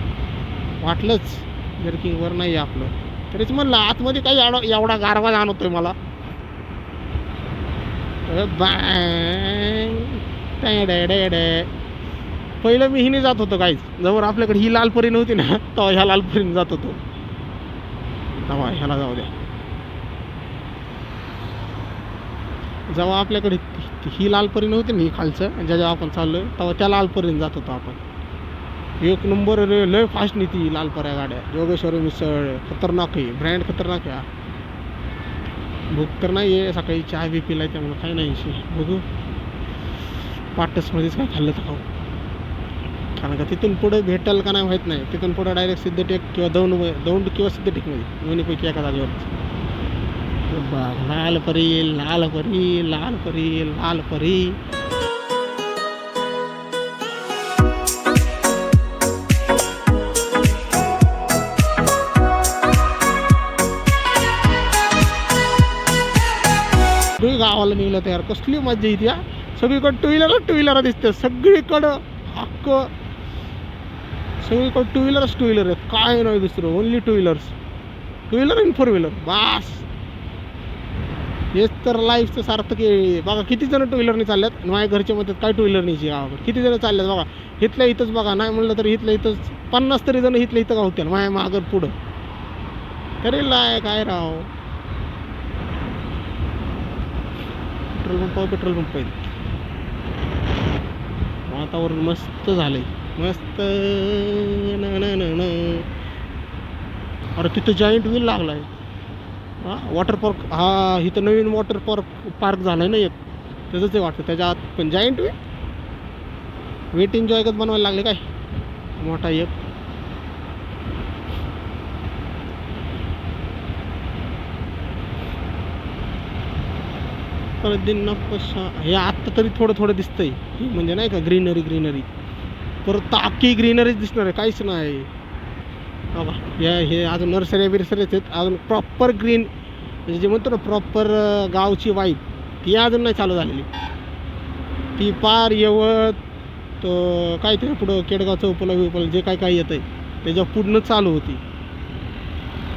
वाटलंच जर्किंगवर नाही आहे आपलं. तरीच म्हणलं आतमध्ये काही एवढा गारवा जाणवतोय मला. पहिलं मी हिने जात होतो गाईज, जवळ आपल्याकडे ही लालपरी नव्हती ना तेव्हा ह्या लालपरीने जात होतो. तेव्हा ह्याला जाऊ द्या, जेव्हा आपल्याकडे ही लालपरी नव्हती ना, ही खालचं जेव्हा आपण चाललोय तेव्हा त्या लालपरीने जात होतो आपण. एक नंबर रे, लय फास्ट नीती लालपऱ्या गाड्या. योगेश्वरी मिसळ खतरनाक आहे, ब्रँड खतरनाक आहे. भूक तर नाही आहे, सकाळी चहा बी पिलाय त्यामुळे काही नाही. बघू पाटसमध्येच काय खाल्लं तर खाऊ, कारण का तिथून पुढे भेटेल का नाही माहीत नाही. तिथून पुढे डायरेक्ट सिद्धटेक किंवा दौंड किंवा सिद्धटेकमध्ये दोन्हीपैकी एका जागेवर. बघ लालपरी लालपरी लालपरी लालपरी. गावाला निघलं तयार, कसली मजा येते या. सगळीकडं टू व्हीलर दिसते, सगळीकडं हक्क सगळीकडं टू व्हीलर आहेत. काय नाही दुसरं, ओनली टू व्हीलर आणि 4 व्हीलर बास. हेच तर लाईफचं सार्थक आहे. बघा किती जण टू व्हीलरने चालल्यात आणि माझ्या घरच्या म्हणतात काय टू व्हीलर न्यायची गावाकडे. किती जण चालल्यात बघा, इथल्या इथंच बघा, नाही म्हणलं तर इथल्या इथंच 50 तरी जण इथल्या इथं का होत्या माझ्या मागं पुढं. तरी लाय काय राव, पेट्रोल पंप आहे. वातावरण मस्त झालंय, मस्त. अरे तिथं जॉईंट व्हील लागलाय. हां वॉटर पार्क, हा इथं नवीन वॉटर पार्क झालाय ना एक, त्याचंच वाटतं. त्याच्या आत पण जॉईंट व्हील वेटिंग जॉयगत बनवायला लागले काय मोठा एक. परत दिन हे आत्ता तरी थोडं दिसतंय, म्हणजे नाही का ग्रीनरी. परत अख्खी ग्रीनरीच दिसणार आहे, काहीच नाही बघा. हे अजून नर्सऱ्या बिर्सऱ्याच आहेत, अजून प्रॉपर ग्रीन म्हणजे जे म्हणतो ना प्रॉपर गावची वाईब ती अजून नाही चालू झालेली. ती पार यवत तो काय ते पुढं केडगाव चौपला जे काय येतं आहे त्याच्या पुढनं चालू होती.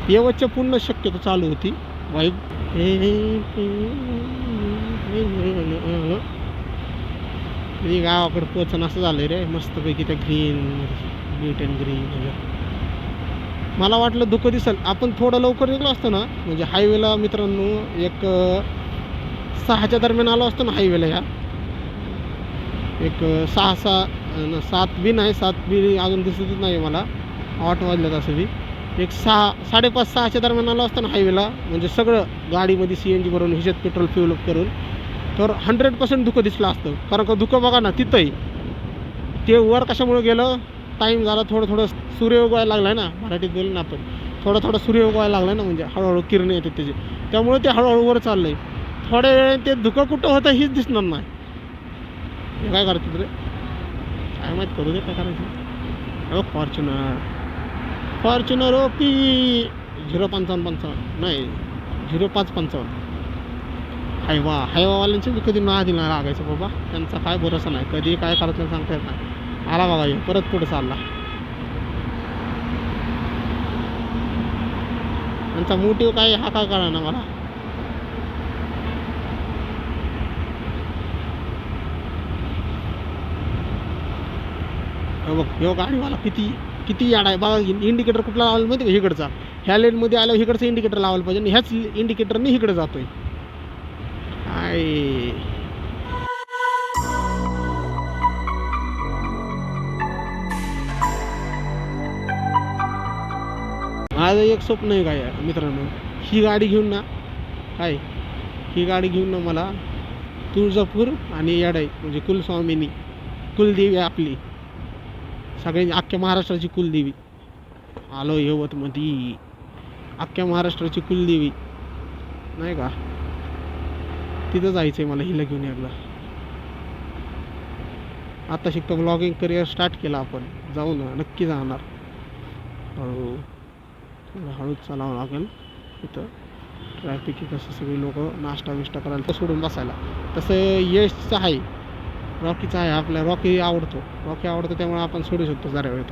यवतच्या पुढनं शक्यतो चालू होती वाईब. कधी गावाकडं पोचन असं झालं रे मस्तपैकी त्या नीट अँड ग्रीन. मला वाटलं धुकं दिसेल, आपण थोडं लवकर निघलो असतो ना, म्हणजे हायवेला मित्रांनो एक 6च्या दरम्यान आलो असतो ना हायवेला. ह्या एक 7 बी नाही, 7 बी अजून दिसतच नाही मला, 8 वाजल्यात असं बी. एक 5:30-6च्या दरम्यान आलो असतो ना हायवेला, म्हणजे सगळं गाडीमध्ये CNG भरून ह्याच्यात पेट्रोल फ्युल अप करून, तर 100% धुकं दिसलं असतं. कारण का धुकं बघा ना तिथंही, ते वर कशामुळे गेलं, टाईम झाला, थोडं सूर्य उगवायला लागला आहे ना, मराठीत बोलू ना आपण, थोडा सूर्य उगवायला लागला ना, म्हणजे हळूहळू किरण येते त्याचे, त्यामुळे ते हळूहळू वर चाललं आहे. थोड्या वेळ ते धुकं कुठं होतं हेच दिसणार नाही. हे काय करतात रे काय माहीत, करू दे काय करायचं. फॉर्च्युनर ओपी 05555 नाही 0555. हायवावाल्यांचे बी कधी नादी नाही लागायचं बाबा, त्यांचा काय भरोसा नाही, कधी काय करायचं सांगता येत नाही. आला बघा ये परत पुढे चालला, त्यांचा मोटिव्ह काय हा काय कळा ना मला. बघ ह्यो गाडीवाला किती याड आहे बघा. इंडिकेटर कुठला लावायला माहिती का, इकडचा. ह्या लेनमध्ये आल्यावर इकडचं इंडिकेटर लावायला पाहिजे आणि ह्याच इंडिकेटरने इकडे जातोय. काय माझं एक स्वप्न आहे काय मित्रांनो, ही गाडी घेऊन ना मला तुळजापूर आणि येडाई म्हणजे कुलस्वामिनी कुलदेवी आपली सगळ्यांची अख्ख्या महाराष्ट्राची कुलदेवी. आलो यवतमध्ये, अख्ख्या महाराष्ट्राची कुलदेवी नाही का, तिथं जायचं आहे मला हिला घेऊन एकदा. आता शिकतो ब्लॉगिंग करिअर स्टार्ट केलं आपण, जाऊ ना नक्की जाणार. हळूच चालावं लागेल. इथं ट्रॅफिक आहे, कसं सगळी लोक नाश्ता बिष्टा करायला तर सोडून बसायला. तसं यशचं आहे, रॉकीचं आहे. आपल्या रॉकी आवडतो त्यामुळे आपण सोडू शकतो जरा वेळ.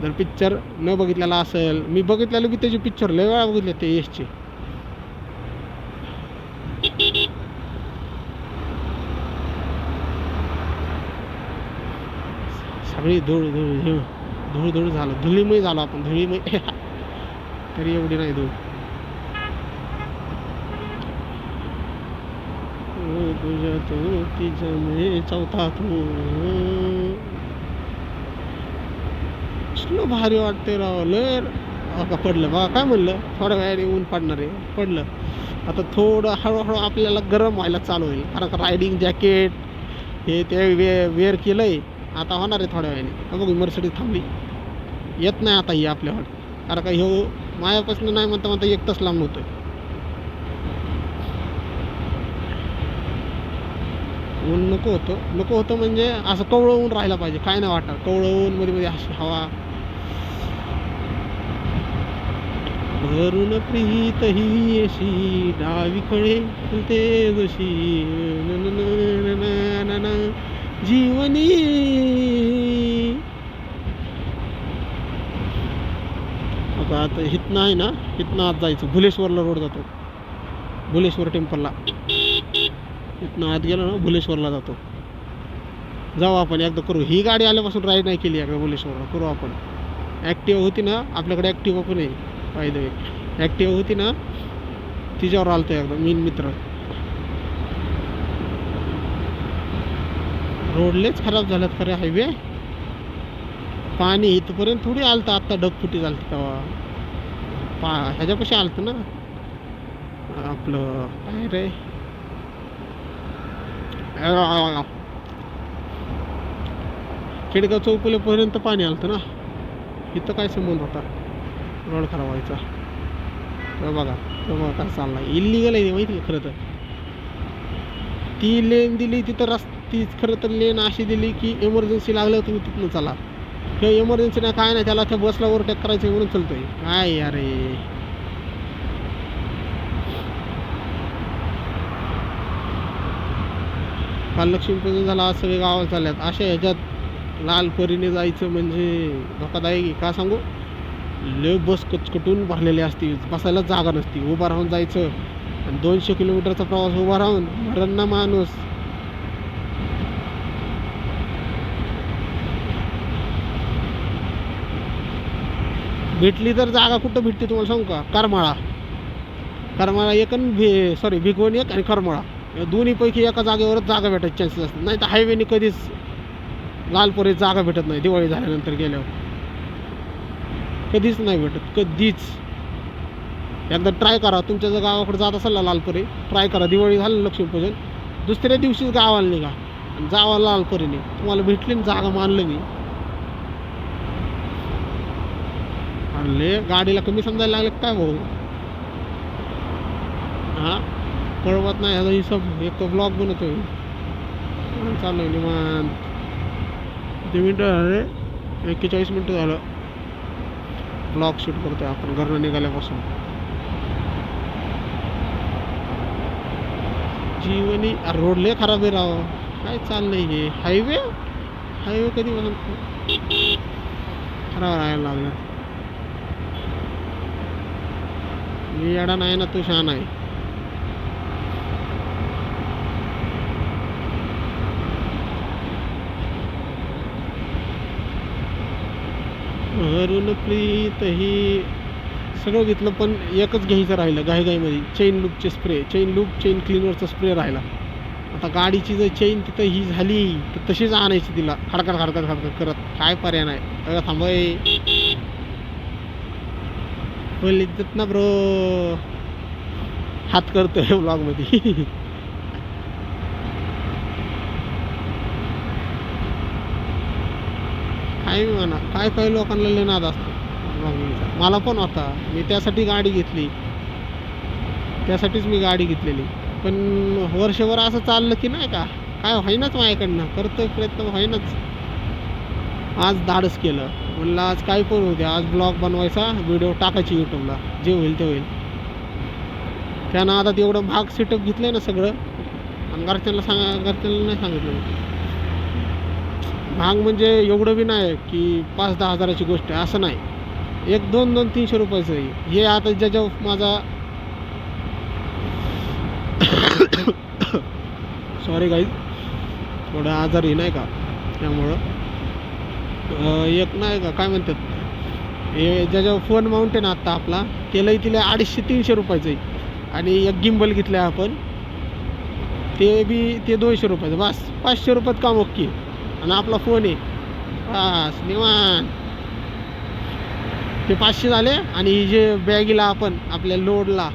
जर पिक्चर न बघितलेला असेल, मी बघितलेलं बी त्याचे पिक्चर लय वेळा बघितले ते यशचे. सगळी धूळ धूळ धूळ धूळ धूळ झालं, धुळीमय झालो आपण, धुळीमय. तरी एवढी नाही धूळ. तुझ्या तू तिच्या मी चौथा तू. कसलं भारी वाटते राव, लय. का पडलं बघा, काय म्हणलं, थोड्या वेळाने ऊन पडणार आहे, पडलं. आता थोडं हळूहळू आपल्याला गरम व्हायला चालू होईल, कारण का रायडिंग जॅकेट हे ते वेअर केलं आहे. आता होणार आहे थोड्या वेळाने. बघू मर्सिडीज थांबली, येत नाही आता ही आपल्यावर, कारण का ह्यो मायापासून नाही म्हणता म्हणता 1 तास लांब होतं. ऊन नको होतं म्हणजे असं कवळं ऊन राहायला पाहिजे, काय नाही वाटत. कवळं ऊन मध्ये मध्ये अशी हवा भरून प्रीत ही अशी डावीकडे फुलते जशी जीवनी. आता इथनं आहे ना, इथनं आत जायचं, भुलेश्वरला रोड जातो, भुलेश्वर टेम्पलला. इथनं आत गेलो ना, भुलेश्वरला जातो. जाऊ आपण एकदा, करू. ही गाडी आल्यापासून राईड नाही केली एकदा भुलेश्वरला, करू आपण. ॲक्टिवा होती ना आपल्याकडे, ॲक्टिवा पण आहे पाहिजे. ॲक्टिवा होती ना, तिच्यावर आलतो एकदा मी मित्र. रोड लेच खराब झाल्यात खरे, हायवे. पाणी इथपर्यंत थोडी आलतं, आत्ता ढगफुटी झाली तेव्हा ह्याच्यापाशी आलतं ना आपलं, काय रे, खेडगाव चौफुलीपर्यंत पाणी आलतं ना. इथं काय संबंध होता रोड खराब व्हायचा. बघा काय चाललाय, इल्लीगल आहे माहिती आहे. खरं तर ती लेन दिली तिथं, ती खरं तर लेन अशी दिली की इमर्जन्सी लागलं तुम्ही तिथनं चला. हे इमर्जन्सी नाही, काय नाही, त्याला त्या बसला ओव्हरटेक करायचं म्हणून चालतंय. काय अरे, काल लक्ष्मीपूजन झाला, आज सगळे गावात चालल्यात. अशा ह्याच्यात लाल परीने जायचं म्हणजे धोकादायक. का सांगू, लय बस कचकटून भरलेली असती, बसायला जागा नसती, उभा राहून जायचं. आणि 200 किलोमीटरचा प्रवास उभा राहून भरण ना माणूस. भेटली तर जागा कुठं भेटते तुम्हाला सांगू का, करमाळा एक आणि भिगवण एक आणि करमाळा, या दोन्हीपैकी एका जागेवरच जागा भेटायची चान्सेस असतात. नाही तर हायवेने कधीच लालपरीत जागा भेटत नाही. दिवाळी झाल्यानंतर गेल्यावर कधीच नाही भेटत, कधीच. एकदा ट्राय करा, तुमच्या जर गावाकडे जात असाल ना लालपरी, ट्राय करा. दिवाळी झालं लक्ष्मीपूजन, दुसऱ्या दिवशीच गावाला निघा आणि जावा लालपरीने, तुम्हाला भेटली ना जागा, मानलं मी. आणले गाडीला कमी समजायला लागले काय भाऊ, हां कळवत नाही ह्याचा हिशोब. एक तो ब्लॉग बनवतोय, चालू आहे निवांत. 2 मिनटं झाले, 41 मिनटं झालं ब्लॉग शूट करतोय आपण घरनं निघाल्यापासून. जीवनी रोड लय खराब आहे राव, काय चाललंय हे. हायवे कधी खराब राहायला लागला. मी येडा नाही ना, तू शहाणा आहे. भरून प्रीत ही सगळं घेतलं, पण एकच घ्यायचं राहिलं घाईमध्ये, चेन लूप चेन क्लिनरचा स्प्रे राहिला. आता गाडीची जर चेन तिथं ही झाली तर तशीच आणायची तिला, खडखड करत, काय पर्याय नाही. बघा थांबाय पहिले देत ना ब्रो, हात करतोय ब्लॉगमध्ये. काय म्हणा, काय लोकांना लय नाद असतो ब्लॉगिंगचा. मला पण होता, मी त्यासाठी गाडी घेतली, त्यासाठीच मी गाडी घेतलेली. पण वर्षभर असं चाललं की नाही का, काय होईनाच माझ्याकडनं, करतोय प्रयत्न होईनाच. आज धाडस केलं, म्हणलं आज काय पण होते, आज ब्लॉग बनवायचा, व्हिडिओ टाकायची यूट्यूबला, जे होईल ते होईल. त्यानं आता एवढं महाग सेटअप घेतलंय ना सगळं, आणि घरच्यांना नाही सांगितलं. महाग म्हणजे एवढं बी नाही की 5-10 हजाराची गोष्ट आहे, असं नाही. 1-2-300 रुपयाचं आहे हे. आता ज्याच्यावर माझा सॉरी गाईज, थोडं आजारी नाही का, त्यामुळं एक नाही का काय म्हणतात हे ज्याच्यावर फोन माउंट आहे ना आत्ता आपला त्यालाही तिला 250-300 रुपयाचं आहे. आणि एक गिम्बल घेतलं आहे आपण ते 200 रुपयाचं. बस 500 रुपयात काम ओके. आणि आपला फोन आहे बस निवांत. ते 500 झाले. आणि जे बॅगीला आपण आपल्या लोडला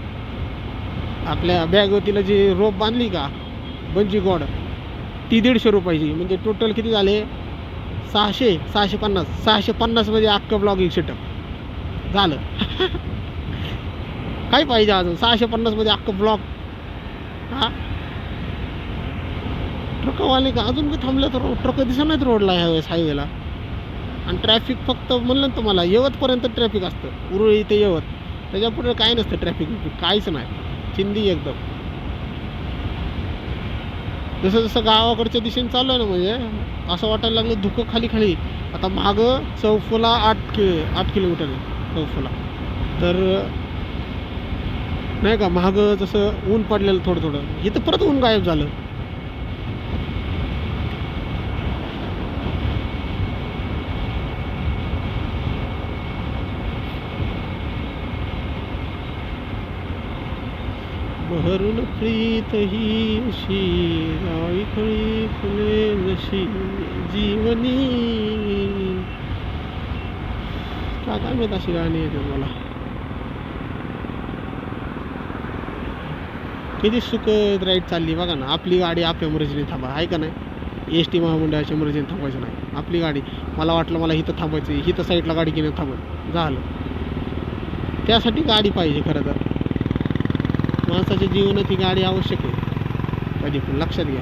आपल्या बॅगवतीला जी रोप बांधली का बंजी गोड ती 150 रुपयाची. म्हणजे टोटल किती झाले 650 मध्ये अख्खं ब्लॉगिंग सेटअप झालं. काय पाहिजे अजून 650 मध्ये अख्खं ब्लॉग. हा ट्रकवाले का अजून काही थांबलं तर ट्रक दिसत नाहीत रोडला ह्यावेळेस हायवेला. आणि ट्रॅफिक फक्त म्हणलं ना तुम्हाला यवतपर्यंत ट्रॅफिक असतं. उरुळी ते यवत त्याच्या पुढे काय नसतं ट्रॅफिक काहीच नाही. चिंदी एकदम. जसं जसं गावाकडच्या दिशेने चालू आहे ना म्हणजे असं वाटायला लागलं धुकं खाली खाली. आता मागं चौफुला 8 किलोमीटर आहे चौफुला. तर नाही का मागं जसं ऊन पडलेलं थोडं थोडं इथं परत ऊन गायब झालं. बहरून प्रीत ही अशी राई खळी फुले जशी जीवनी. काय माहित अशी गाणी येते मला. किती सुखद राईड चालली बघा ना. आपली गाडी आपल्या मर्जीने थांबा आहे का नाही. एस टी महामंडळाच्या मर्जीने थांबायचं नाही. आपली गाडी मला वाटलं मला इथं थांबायचं इथं साईडला गाडी घेऊन थांबत झालं. त्यासाठी गाडी पाहिजे खरं तर. माणसाच्या जीवनात ही गाडी आवश्यक आहे कधी पण लक्षात घ्या.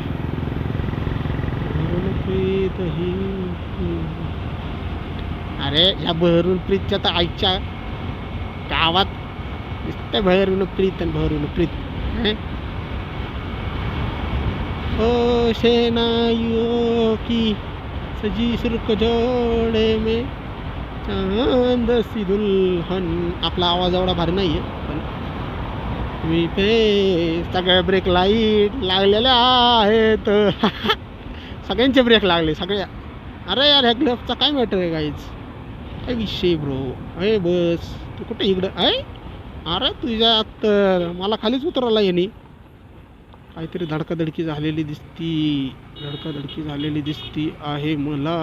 अरे ह्या बहरून प्रीतच्या तर आईच्या गावात नुसतं बहरून प्रीत आणि बहरून प्रीत. ओ शेनाइयों की सजी सुर्ख जोडे में चांद सी दुल्हन. आपला आवाज एवढा भारी नाही आहे पण पे सगळ्या ब्रेक लाईट लागलेल्या आहेत. सगळ्यांचे ब्रेक लागले सगळ्या. अरे यार ह्या ग्लव्हचा काय मॅटर आहे काहीच काय विषय ब्रो. अरे बस तू कुठे इकडं आहे. अरे तुझ्या तर मला खालीच उतरवला याने. काहीतरी धडकाधडकी झालेली दिसती आहे मला.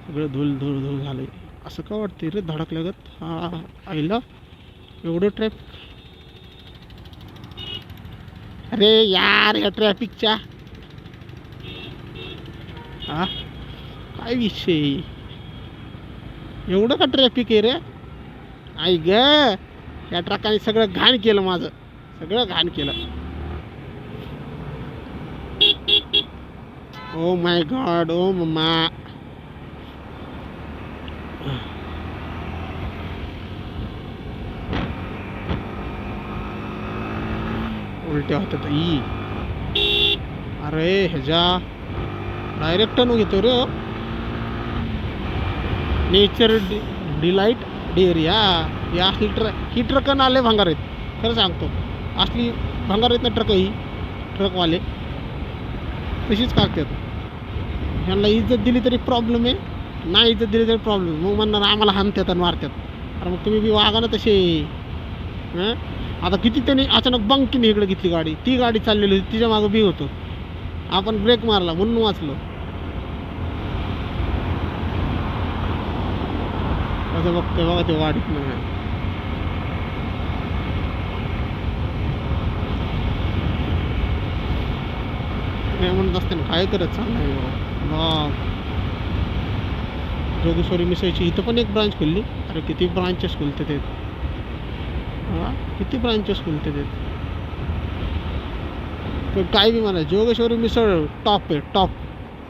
सगळं धूल झालंय. असं का वाटतंय रे धडकल्यागत. हा आईला एवढं ट्रॅफिक. अरे यार या ट्रॅफिकच्या हा काय विषय एवढं का ट्रॅफिक आहे रे. आई ग या ट्रकाने सगळं घाण केलं माझं. सगळं घाण केलं. Oh my god oh mama. उलट्या होतात ई. अरे ह्याच्या डायरेक्ट टर्न घेतो रे. Nature delight dairy. या ही ट्रक आले भंगार आहेत खरं सांगतो. असली भंगार आहेत ना ट्रक ही ट्रकवाले तशीच करतात. ह्यांना इज्जत दिली तरी प्रॉब्लेम आहे. नाही इज्जत दिली तरी प्रॉब्लेम. मग म्हणणार आम्हाला हाणतात आणि मारतात. अरे मग तुम्ही बी वागा ना तसे. हां आता किती त्यांनी अचानक बंकीने इकडे घेतली गाडी. ती गाडी चाललेली होती तिच्या मागं बी होतो. आपण ब्रेक मारला म्हणून वाचलो. असं बघतोय बघा ते गाडीत नाही. म्हणत असते ना काय करत चाललंय. जोगेश्वरी मिसळची इथं पण एक ब्रांच खुलली. अरे किती ब्रांचेस खुलते ते. किती ब्रांचेस खुलते ते. पण काय बी म्हणा जोगेश्वरी मिसळ टॉप आहे टॉप.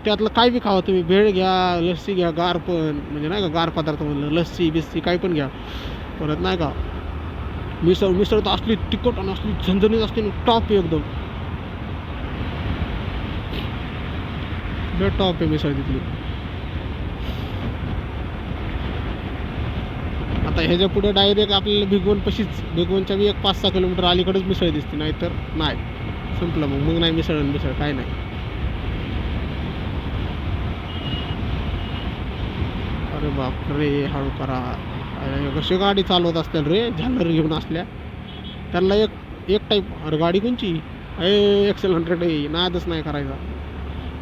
त्यातलं काय बी खावा तुम्ही. भेळ घ्या लस्सी घ्या गार पण म्हणजे नाही का गार पदार्थ म्हणलं लस्सी बिस्सी काय पण घ्या. परत नाही का मिसळ तर असली तिखट आणि असली झणझणीत असते ना टॉप एकदम. टॉप आहे मिसळ तिथली. आता ह्याच्या पुढे डायरेक्ट आपल्याला भिगवणच्या बी 5-6 किलोमीटर अलीकडेच मिसळ दिसते. नाहीतर नाही संपलं. मग नाही मिसळ काय नाही. अरे बाप रे, हळू करा. अरे कशी गाडी चालवत असतील रे झालर घेऊन असल्या. त्यांना एक टाईप. अरे गाडी कोणची एक्सेल 100 आहे, नादच नाही करायचा.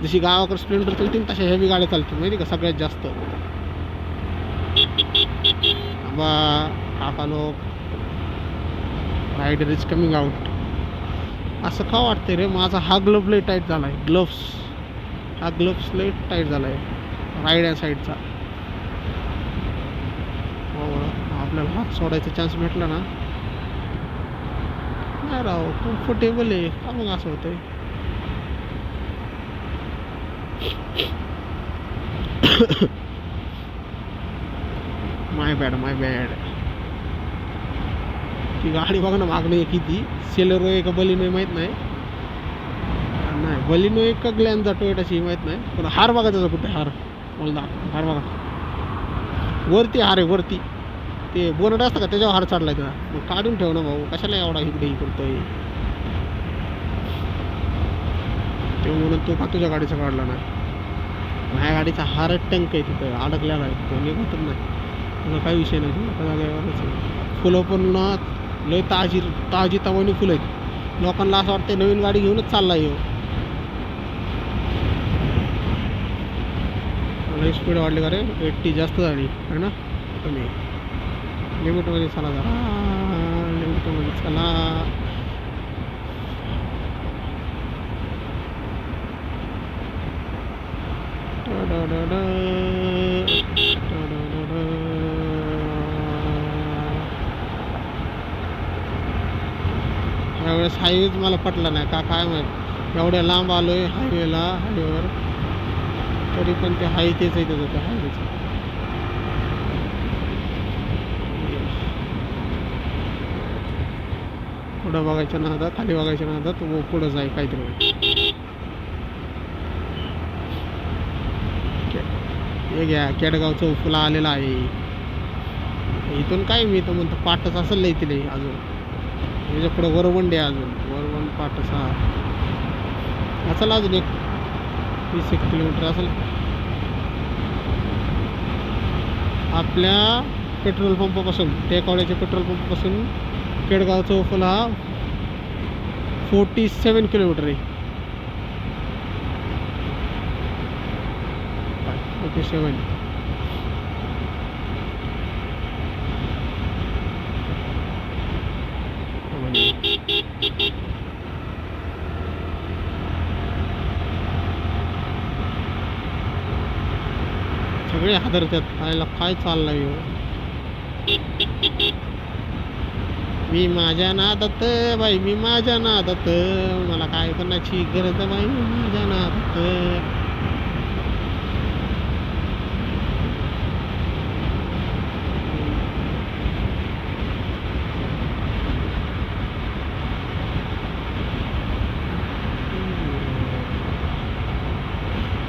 जशी गावाकडे स्प्लेंडर चालतील तशा हेवी गाड्या चालतील माहिती का सगळ्यात जास्त. बा काका लोक, रायडर इज कमिंग आउट. असं का वाटतंय रे, माझा हा ग्लोव्ह लय टाईट झाला आहे. हा ग्लोव्स लय टाईट झाला आहे राईड या साईडचा. आपल्याला हात सोडायचा चान्स भेटला ना, नाही राव कम्फर्टेबल आहे का मग असं होतंय. माय बॅड. ती गाडी बघा ना मागणं आहे किती. सेलेरो आहे का बलिनो आहे माहीत नाही. बलिनो आहे का ग्लॅनचा टोयोटाची माहीत नाही. पण हार बघा त्याचा कुठे हार. मला हार बघा वरती. हार आहे वरती. ते बोनट असतं का त्याच्यावर हार चढलाय त्याला. मग काढून ठेव ना भाऊ, कशाला एवढा इकडे करतोय. ते म्हणून तो का तुझ्या गाडीचा काढला नाही. माझ्या गाडीचा हार टंक आहे तिथं अडकलेला आहे, तो निघतच नाही. त्याचा काही विषय नाही. एका जागेवरच फुलं पण ना लय ताजी तवानी फुलं आहेत. लोकांना असं वाटतं नवीन गाडी घेऊनच चालला येऊ. लई स्पीड वाढली का रे. 80 जास्त झाली आहे ना. कमी लिमिटमध्ये चला जरा, लिमिटमध्ये चला. यावेळेस हायवेच मला पटला नाही का काय माहीत. एवढ्या लांब आलो आहे हायवेवर तरी पण ते हाय तेच आहे त्याचं त्या हायवेचं. पुढं बघायचं ना आता, खाली बघायचं ना आता, तो पुढं जाय काहीतरी. हे घ्या केडगावचं फुला आलेला आहे. इथून काय मी तर म्हणतो पाटच असेल नाही तिथे अजून. त्याच्या पुढं वरवंडे अजून वरवंड पाटच. हा असेल अजून 20 किलोमीटर असेल. आपल्या पेट्रोल पंपापासून टेकवाड्याच्या पेट्रोल पंपापासून केडगावचा उफल हा 47 किलोमीटर आहे. 47. सगळे हादरतात खायला काय चाललंय हो. मी माझ्या नादात बाई, मी माझ्या नादात, मला काय करण्याची गरज बाई, मी माझ्या नादात.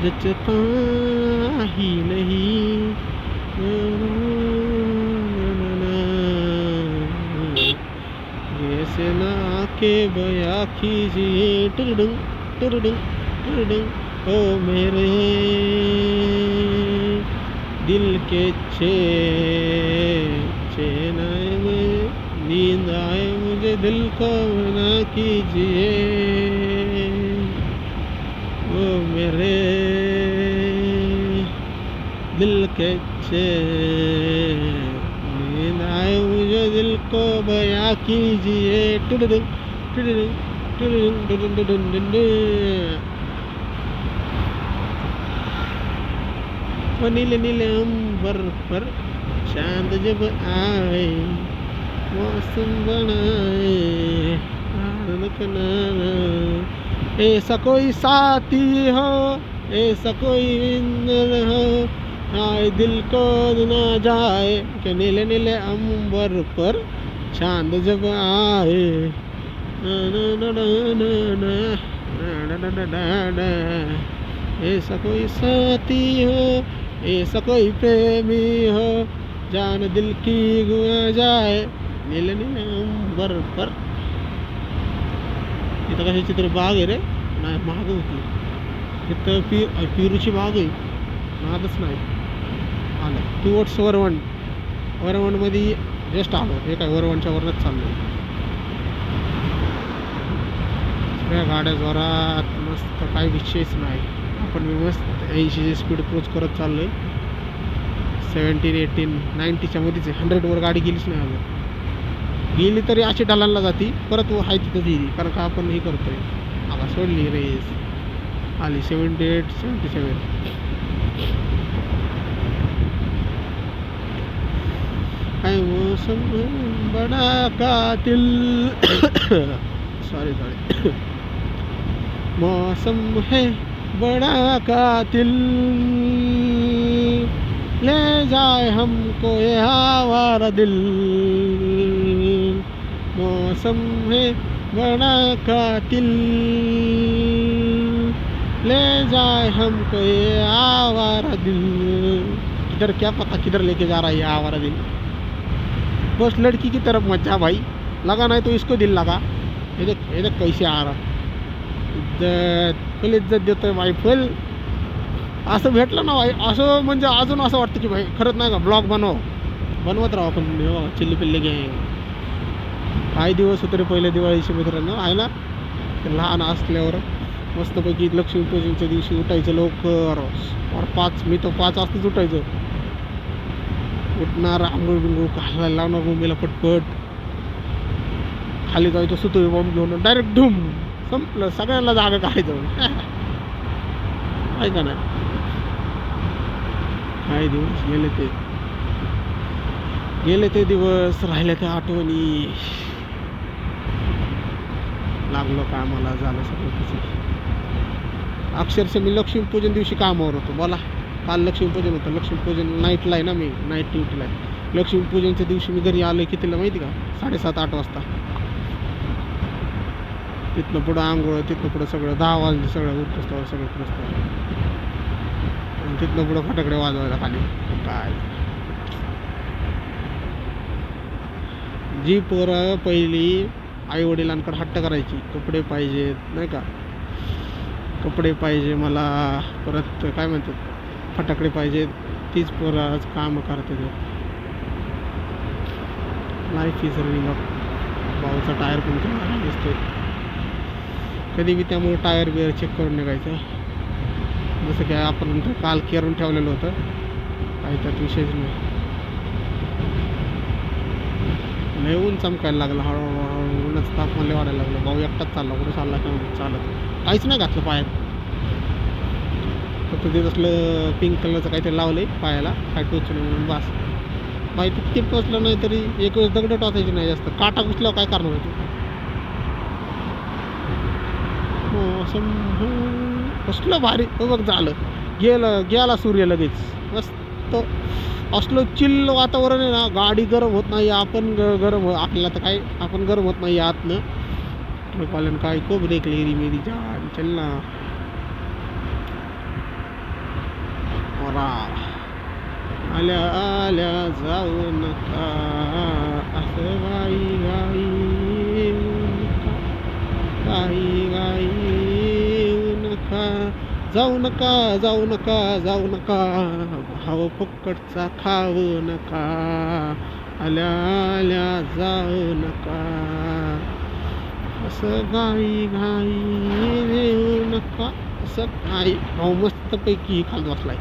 जचता ही नहीं ऐसे ना के बया कीजिए टुरडुंग टुरडुंग टुरडुंग ओ मेरे दिल के चैन आए में नींद आए मुझे दिल को ना कीजिए ओ मेरे दिल के चैन नींद आए मुझे दिल को बया कीजिए टुडुडुंग टुडुडुंग टुडुडुंग टुडुडुंग टुडुडुंग वो नीले नीले अंबर पर चांद जब आए मौसम बनाए ऐसा कोई साथी हो, ऐसा कोई इंद्र हो, आए दिल को ना जाए कि नीले नीले अंबर पर चांद जब आए ऐसा कोई साथी हो, ऐसा कोई प्रेमी हो, जान दिल की गुआ जाए नीले नीले अंबर पर. इथं कशाची तरी बाग आहे रे. नाही महाग होती इथं पेरूची बाग आहे. नादच नाही. आलं टुवर्ड्स वरवण. वरवणमध्ये जस्ट आलो. हे काय वरवणच्या वरच चाललो. सगळ्या गाड्या जोरात मस्त, काही विषयच नाही. आपण मी मस्त 80ची स्पीड क्रूज करत चाललो आहे. 17, 18, 90च्या मध्येच आहे. 100वर गाडी गेलीच नाही अजून. गेली तरी अशी ढलानला जाती, परत हाय तिथं गेली. कारण का आपण हे करतोय. आता सोडली रेस, आली 78, 77. है मौसम बड़ा कातिल. सॉरी मौसम है बड़ा कातिल, ले जाए हमको ये आवारा दिल. मौसम है बड़ा कातिल, ले जाए हमको ये आवारा दिल. किधर क्या पता किधर लेके जा रहा है ये आवारा दिल. बस लड़की की तरफ मत जा भाई, लगा नहीं तो इसको दिल लगा. ये देख कैसे आ रहा. इज्जत फुल इज्जत देतोय भाई फुल. असं भेटलं ना भाई, असं म्हणजे अजून असं वाटतं की भाई खरंच नाही का ब्लॉग बनवत राहू आपण. चिल्ली पिल्ली गँग. काही दिवस होते रे पहिले दिवाळीचे मित्रांनो आहे ना. लहान असल्यावर मस्तपैकी लक्ष्मीपूजनच्या दिवशी उठायचं लवकर. और मी तर 5 वाजताच उठायचं. उठणार, आंघोळ बिंघोळ घालायला लावणार मम्मीला पटपट. खाली जायचं सुतळी बॉम्ब घेऊन डायरेक्ट धूम. संपलं, सगळ्यांना जागा काढायचं आहे का नाही. काही दिवस गेले ते दिवस, राहिल्या त्या आठवणी. लागलो कामाला, झालं सगळं कसं. अक्षरशः मी लक्ष्मीपूजन दिवशी कामावर होतो. बोला, काल लक्ष्मीपूजन होतं. लक्ष्मीपूजन नाईटला आहे ना, मी नाईट ड्युटीला आहे. लक्ष्मीपूजनच्या दिवशी मी घरी आलो कितीला माहिती का, 7:30-8 वाजता. तिथनं पुढं आंघोळ, तिथनं पुढं सगळं 10 वाजले सगळं उठतं सगळं पुरस्तं. आणि तिथनं पुढं फटाकडे वाजवायला खाली. काय जी पोरं पहिली आई वडिलांकडे हट्ट करायची, कपडे पाहिजेत नाही का, कपडे पाहिजे मला, परत काय म्हणतात फटाकडे पाहिजेत, तीच पोरं आज कामं करतात. Life is running up. Bhaucha tyre पण तुम्हाला दिसतोय. कधी बी त्यामुळे टायर बिअर चेक करून निघायचं. जसं की आपण काल करून ठेवलेलं होतं, काही त्यात विषयच नाही. लय ऊन चमकायला लागलं हळूहळू. ऊनच तापमान लय वाढायला लागलं. भाऊ एकटाच चालला, कुठे चालला का चालत काहीच नाही घातलं पायात. फक्त ते तसलं पिंक कलरचं काहीतरी लावलं आहे पायाला, काय टोचलं म्हणून बस. बाई तितके टोचलं नाही तरी एक वेळेस दगड टोचायची नाही जास्त. काटा घुसल्यावर काय करणार होते. कसलं भारी बघ झालं. गेला सूर्य लगेच. मस्त असलं चिल्ल वातावरण आहे ना. गाडी गरम होत नाही, आपण गरम हो, आपल्याला तर काय, आपण गरम होत नाही आतनं. ट्रकवाल्यानं काय खूप ब्रेक लेरी मेरी जान चलना. आल्या आल्या जाऊ नका असं गाई गाई काही गाई नका. जाऊ नका जाऊ नका जाऊ नका, भाव फुकटचा खाऊ नका. आल्या आल्या जाऊ नका असं गाई घाई देऊ नका. असं काही भाऊ मस्तपैकी खात बसलाय.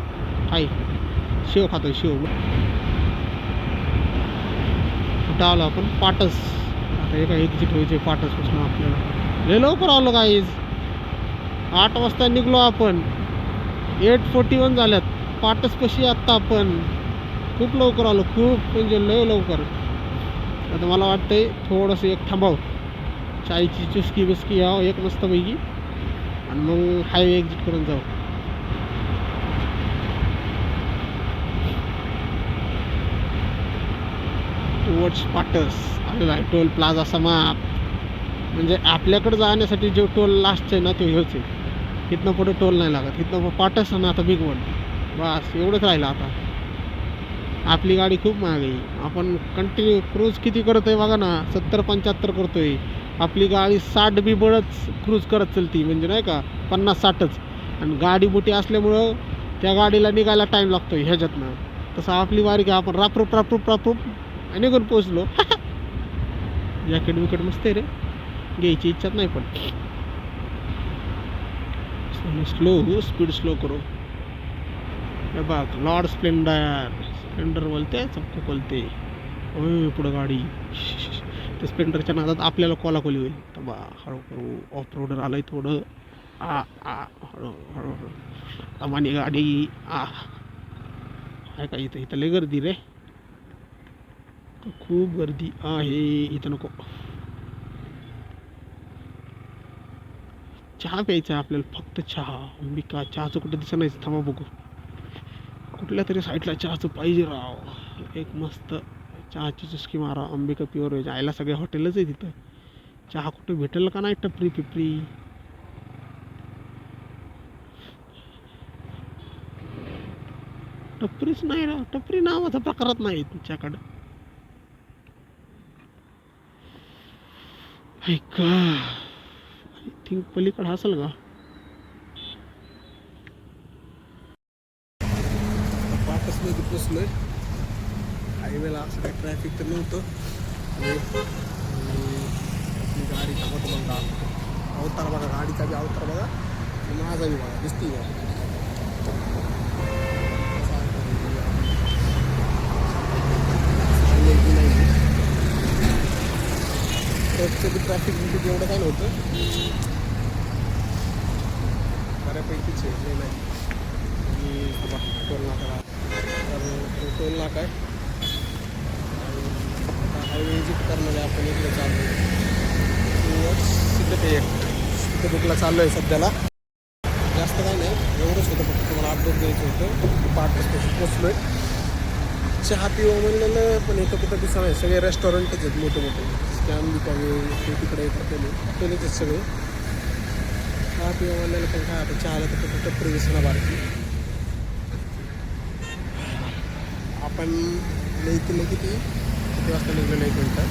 काय शेव खातोय शेव. कुठं आलो आपण, पाटस. आता एका एक्झिट व्हायचे पाटसपासून आपल्याला. लय लवकर आलो गाईज. 8 वाजता निघलो आपण, 8:41 झाल्यात. पाटसपाशी आत्ता आपण. खूप लवकर आलो, खूप म्हणजे लय लवकर. आता मला वाटतंय थोडंसं एक थांबाव, चायची चुस्की बिस्की यावं एक मस्तपैकी, आणि मग हायवे एक्झिट करून जाऊ. टुवर्ड्स पाटस आलेला आहे. टोल प्लाझा समाप्त. म्हणजे आपल्याकडे जाण्यासाठी जो टोल लास्टचं आहे ना तो हेच आहे. इथनं पुढे टोल नाही लागत. इथनं पाटस आणि आता बिग वन, बस एवढंच राहिलं आता. आपली गाडी खूप महाग आहे. आपण कंटिन्यू क्रूज किती करतोय बघा ना, 70-75 करतोय. आपली गाडी 60 बी बळच क्रूज करत चलती, म्हणजे नाही का 50-60च. आणि गाडी मोठी असल्यामुळं त्या गाडीला निघायला टाईम लागतोय ह्याच्यातनं. तसं आपली वारी की आपण रापरूप रापरूप रापरूप आणि निघून पोचलो. जॅकेट विकेट मस्त आहे रे, घ्यायची इच्छाच नाही पण. स्लो स्पीड स्लो करो. हे बघ लॉर्ड स्प्लेंडर बोलते सबको बोलते. ओय पुढं गाडी. त्या स्प्लेंडरच्या नादात आपल्याला कोलाकोली होईल. तर बा हळू करू, ऑफ रोडर आलंय थोडं. हळू हळू अमानी गाडी. आहे का इथं लय गर्दी रे, खूप गर्दी आहे इथं. नको चहा प्यायचा आहे आपल्याला, फक्त चहा. अंबिका चहाचं कुठं दिसत नाही, थांबा बघू. कुठल्या तरी साईडला चहाचं पाहिजे राव. एक मस्त चहाची चुस्की मारा. Ambika pure veg. आयला सगळे हॉटेलच आहे तिथं. चहा कुठं भेटेल का नाही, टपरी पिपरी. टपरीच नाही ना, टपरी नावाचा प्रकारच नाही तुमच्याकडं. ऐका आय थिंक पलीकडे असेल का. पाठच मध्ये पोचलोय. हायवेला असं काही ट्रॅफिक तर नव्हतं. आणि आपली गाडी टाकतो बघा, अवतार बघा, गाडीचा बी अवतार बघा, माझा बी बघा, दिसती का. ट्रकचं बी ट्रॅफिक म्हणजे एवढं काय नव्हतं, बऱ्यापैकीच आहे नाही. आणि टोल नाका, तर टोल नाका आहे. हायवे विजिट करणारे आपण इकडे चाललो आहे, सिद्धपेठला चाललो आहे सध्याला. जास्त काय नाही, एवढंच होतं फक्त तुम्हाला अपडेट द्यायचं होतं. पाठच पोचलो आहे. चहा पिवं म्हणलेलं पण इथं कुठं दिसत नाही, सगळे रेस्टॉरंटच आहेत मोठे मोठे. अंबिका ते तिकडे येतात हॉटेलच आहेत सगळे. चहा पिवं म्हणलेलं पण काय आता चहाला तर कुठं टपरी दिसणार बारकी. आपण इथले किती वाजता निघलेलं, 1 मिनटं.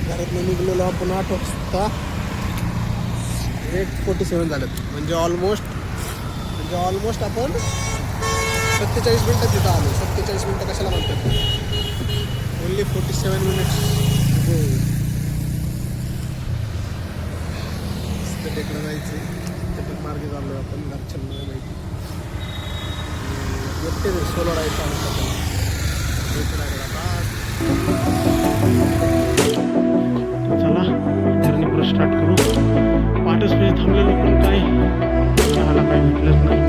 घरातनं निघलेलो आपण 8 वाजता. 8:47 झालं, म्हणजे ऑलमोस्ट आपण 47 मिनटात तिथं आलो. 47 मिनटं कशाला म्हणतात, ओनली 47 मिनिट्स. सिद्धपेठला जायचं, सिद्धपेठ मार्गे चाललो आहे आपण. घरच्यांना माहिती एकटे सोलो राईड चालू आपल्याला. चला जर्नी पुढे स्टार्ट करू. पाठच पेज थांबलेलो पण काय चहाला काय भेटलंच नाही.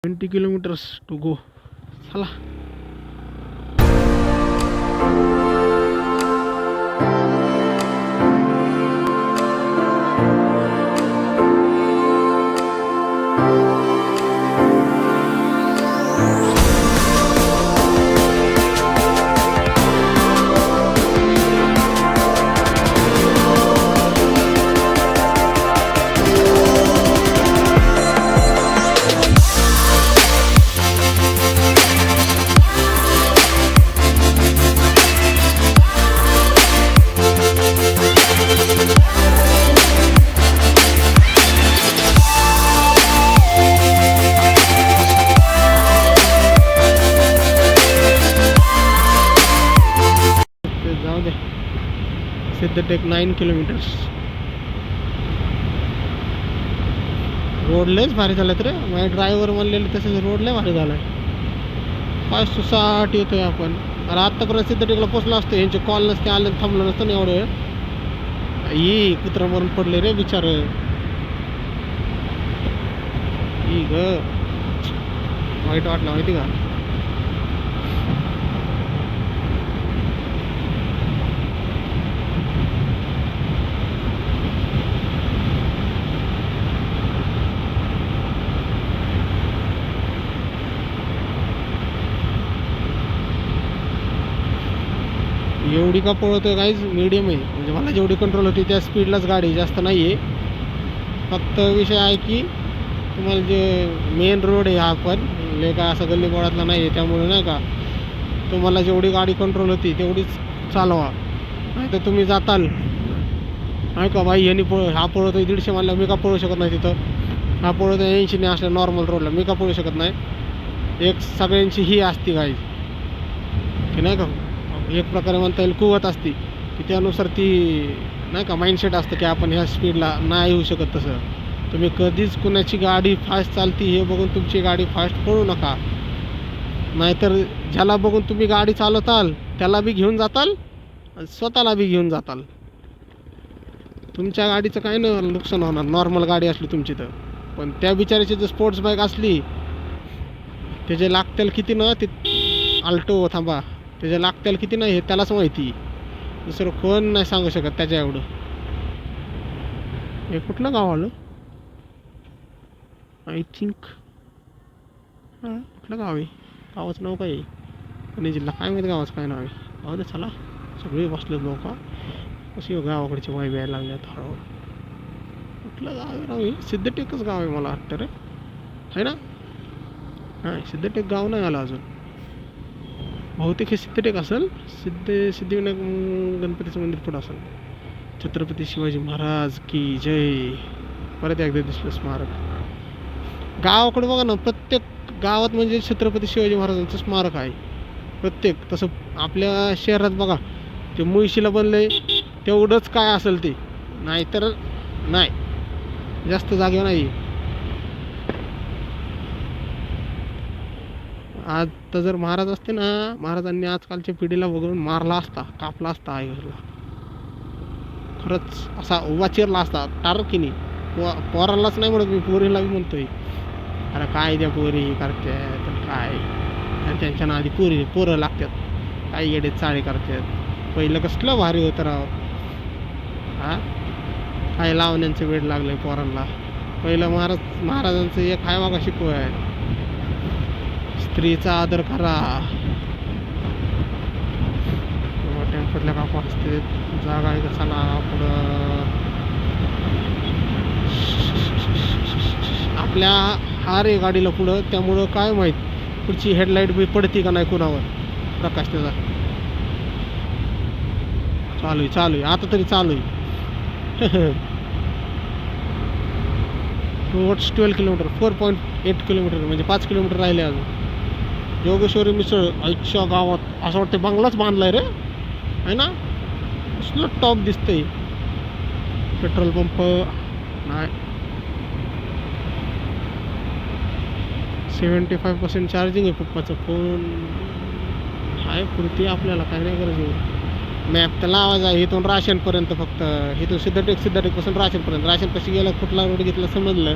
20 किलोमीटर्स टू गो. चला. जाऊ दे. सिद्धटेक 9 किलोमीटर्स. रोड लयच भारी झालेत रे. माझे ड्रायव्हर म्हणलेले तसेच रोड लय भारी झालाय. काय सुसाट येतोय आपण. अरे आत्तापर्यंत सिद्धटेकला पोचलो असतो. यांचे कॉल नसते आले थांबलो नसतं ना एवढं वेळ. ही कुत्रा मरून पडले रे बिचार. ही ग वाईट वाटलं माहिती का. एवढी का पळवतोय काहीच मीडियम आहे. म्हणजे मला जेवढी कंट्रोल होती त्या स्पीडलाच गाडी, जास्त नाही आहे. फक्त विषय आहे की तुम्हाला जे मेन रोड आहे हा पण का असं गल्लीबोळातला नाही आहे. त्यामुळे नाही का तुम्हाला जेवढी गाडी कंट्रोल होती तेवढीच चालवा. नाही तर तुम्ही जाताल नाही का बाई यांनी हा पळवतो 150 म्हणलं मी का पळू शकत नाही तिथं. हा पळवतो 80 असल्या नॉर्मल रोडला मी का पळू शकत नाही. एक सगळ्यांची ही असती गाडी की नाही का. एक प्रकारे म्हणता येईल कुवत असती की त्यानुसार ती नाही का माइंडसेट असतं की आपण ह्या स्पीडला नाही होऊ शकत. तसं तुम्ही कधीच कुणाची गाडी फास्ट चालती हे बघून तुमची गाडी फास्ट पळू नका. नाहीतर ज्याला बघून तुम्ही गाडी चालवताल त्याला बी घेऊन जाताल आणि स्वतःला बी घेऊन जाताल. तुमच्या गाडीचं काही नाही नुकसान होणार नॉर्मल गाडी असली तुमची तर. पण त्या बिचाराची जर स्पोर्ट्स बाईक असली त्याचे लागतील किती ना ते आल्टो थांबा त्याच्या लागतील किती नाही हे त्यालाच माहिती. दुसरं कोण नाही सांगू शकत त्याच्या एवढं. हे कुठलं गाव आलं आय थिंक. कुठलं गाव आहे गावाचं नाव काय आहे. पुणे जिल्हा काय माहिती गावाचं काय नाव आहे. गाव दे चला सगळे बसले लोक कशी गावाकडची वाईब यायला लागल्यात हळूहळू. कुठलं गाव आहे राव हे. सिद्धटेकच गाव आहे मला वाटतं रे आहे ना. हां सिद्धटेक गाव नाही आलं अजून. बहुतेक हे सिद्धटेक असेल. सिद्धिविनायक गणपतीचं मंदिर पुढं असेल. छत्रपती शिवाजी महाराज की जय. परत एकदा दिसलं स्मारक. गावाकडे बघा ना प्रत्येक गावात म्हणजे छत्रपती शिवाजी महाराजांचं स्मारक आहे प्रत्येक. तसं आपल्या शहरात बघा ते मुळशीला बनलंय तेवढंच काय असेल ते. नाहीतर नाही जास्त जागेवर नाही. आज तर जर महाराज असते ना महाराजांनी आजकालच्या पिढीला वगळून मारला असता कापला असता आईला खरंच. असा उभा चिरला असता टारकीनी. पोरालाच नाही म्हणत मी पोरीला बी म्हणतोय. अरे काय त्या पोरी करतात काय आणि त्यांच्या ना आधी पोरं लागतात काय येडे चाळे करतात. पहिलं कसलं भारी होतं राव. हा काय लावण्यांचं वेळ लागलंय पोरांना. पहिलं महाराजांचं एक हाय मागा शिकवाय स्त्रीचा आदर करा. टेम्परला कापू असते जागा आहे का चला पुढं. आपल्या हार आहे गाडीला पुढं त्यामुळं काय माहीत पुढची हेडलाईट बी पडते का नाही कुणावर प्रकाश त्याचा. चालू आहे आता तरी चालू आहे. टुवर्ड्स 12 किलोमीटर 4.8 किलोमीटर म्हणजे 5 किलोमीटर राहिले अजून. योगेश्वरी मिसळ आईच्या गावात असं वाटतं बंगलाच बांधलाय रे आहे ना. कसलं टॉप दिसतंय. पेट्रोल पंप नाही. 75% चार्जिंग आहे पप्पाचं फोन आहे पुरती आपल्याला काय नाही गरज आहे. मॅप तर लावायचा आहे इथून राशनपर्यंत फक्त. इथून सिद्धटेकपासून राशनपर्यंत. राशनपाशी गेलं कुठला रोड घेतला समजलं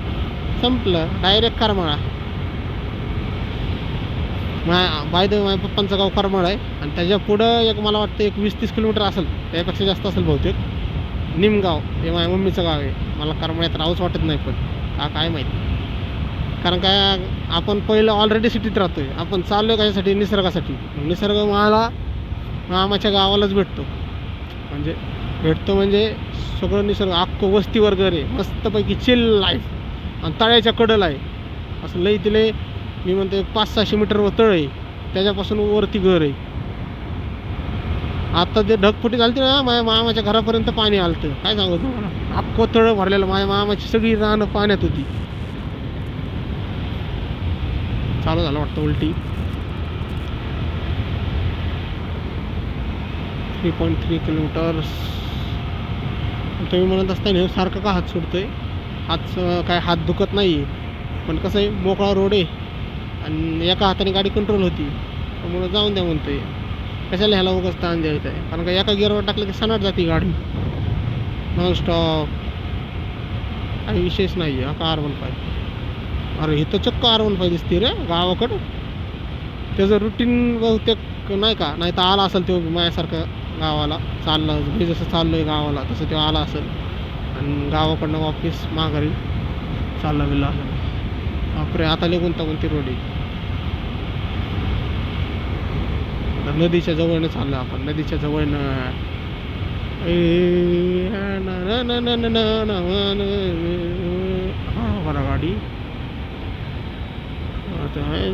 संपलं डायरेक्ट करमाळा. बाय द माझ्या पप्पांचं गाव करमाळ आहे आणि त्याच्या पुढं एक मला वाटतं एक 20-30 किलोमीटर असेल, त्यापेक्षा जास्त असेल बहुतेक, निमगाव हे माझ्या मम्मीचं गाव आहे. मला करमाळ्यात राहूच वाटत नाही, पण काय माहिती. कारण काय आपण पहिलं ऑलरेडी सिटीत राहतो आहे, आपण चाललो आहे कशासाठी, निसर्गासाठी. निसर्ग मला मामाच्या गावालाच भेटतो म्हणजे सगळं निसर्ग, अख्खं वस्तीवर घर आहे, मस्तपैकी चिल लाईफ आणि तळ्याच्या कडेला आहे. असं लई तिले मी म्हणतो 500-600 मीटरवर तळ आहे, त्याच्यापासून वरती घर आहे. आता ते ढगफुटी झाली ना, माझ्या मामाच्या घरापर्यंत पाणी आलं. काय सांगू तुम्हाला, अख्खं तळ भरलेलं. माझ्या मामाची सगळी रानं पाण्यात होती. चालू झालं वाटतं उलटी. 3.3 किलोमीटर्स. तुम्ही म्हणत असताना सारखं का हात सोडतोय, हात दुखत नाही, पण कसं आहे मोकळा रोड आहे आणि एका हाताने गाडी कंट्रोल होती, त्यामुळं जाऊन द्या म्हणतोय. कशाला ह्याला उगाच ताण द्यायचा आहे, कारण का एका गिअरवर टाकलं की सनाट जाते गाडी नॉनस्टॉप. काही विशेष नाही आहे. हा R15. अरे इथं चक्क R15 दिसते रे गावाकडं. त्याचं रुटीन बहुतेक नाही का, नाही तर आला असेल तो माझ्यासारखं गावाला चाललं, मी जसं चाललो आहे गावाला तसं तो आला असेल आणि गावाकडनं वापस माघारी चालला बिल्ला असेल. बापरे, आता लय गुंतागुंती रोड आहे. नदीच्या जवळनं चाललं आपण, नदीच्या जवळनं. हा बरा गाडी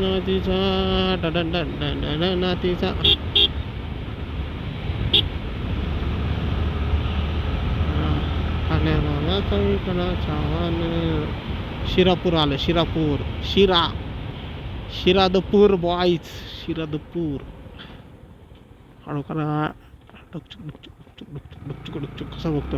नदीचा नातीचा. शिरापूर आलं, शिरादपूर बॉईज, शिरादपूर. हळू करा, डुकचुक कसं बघतो.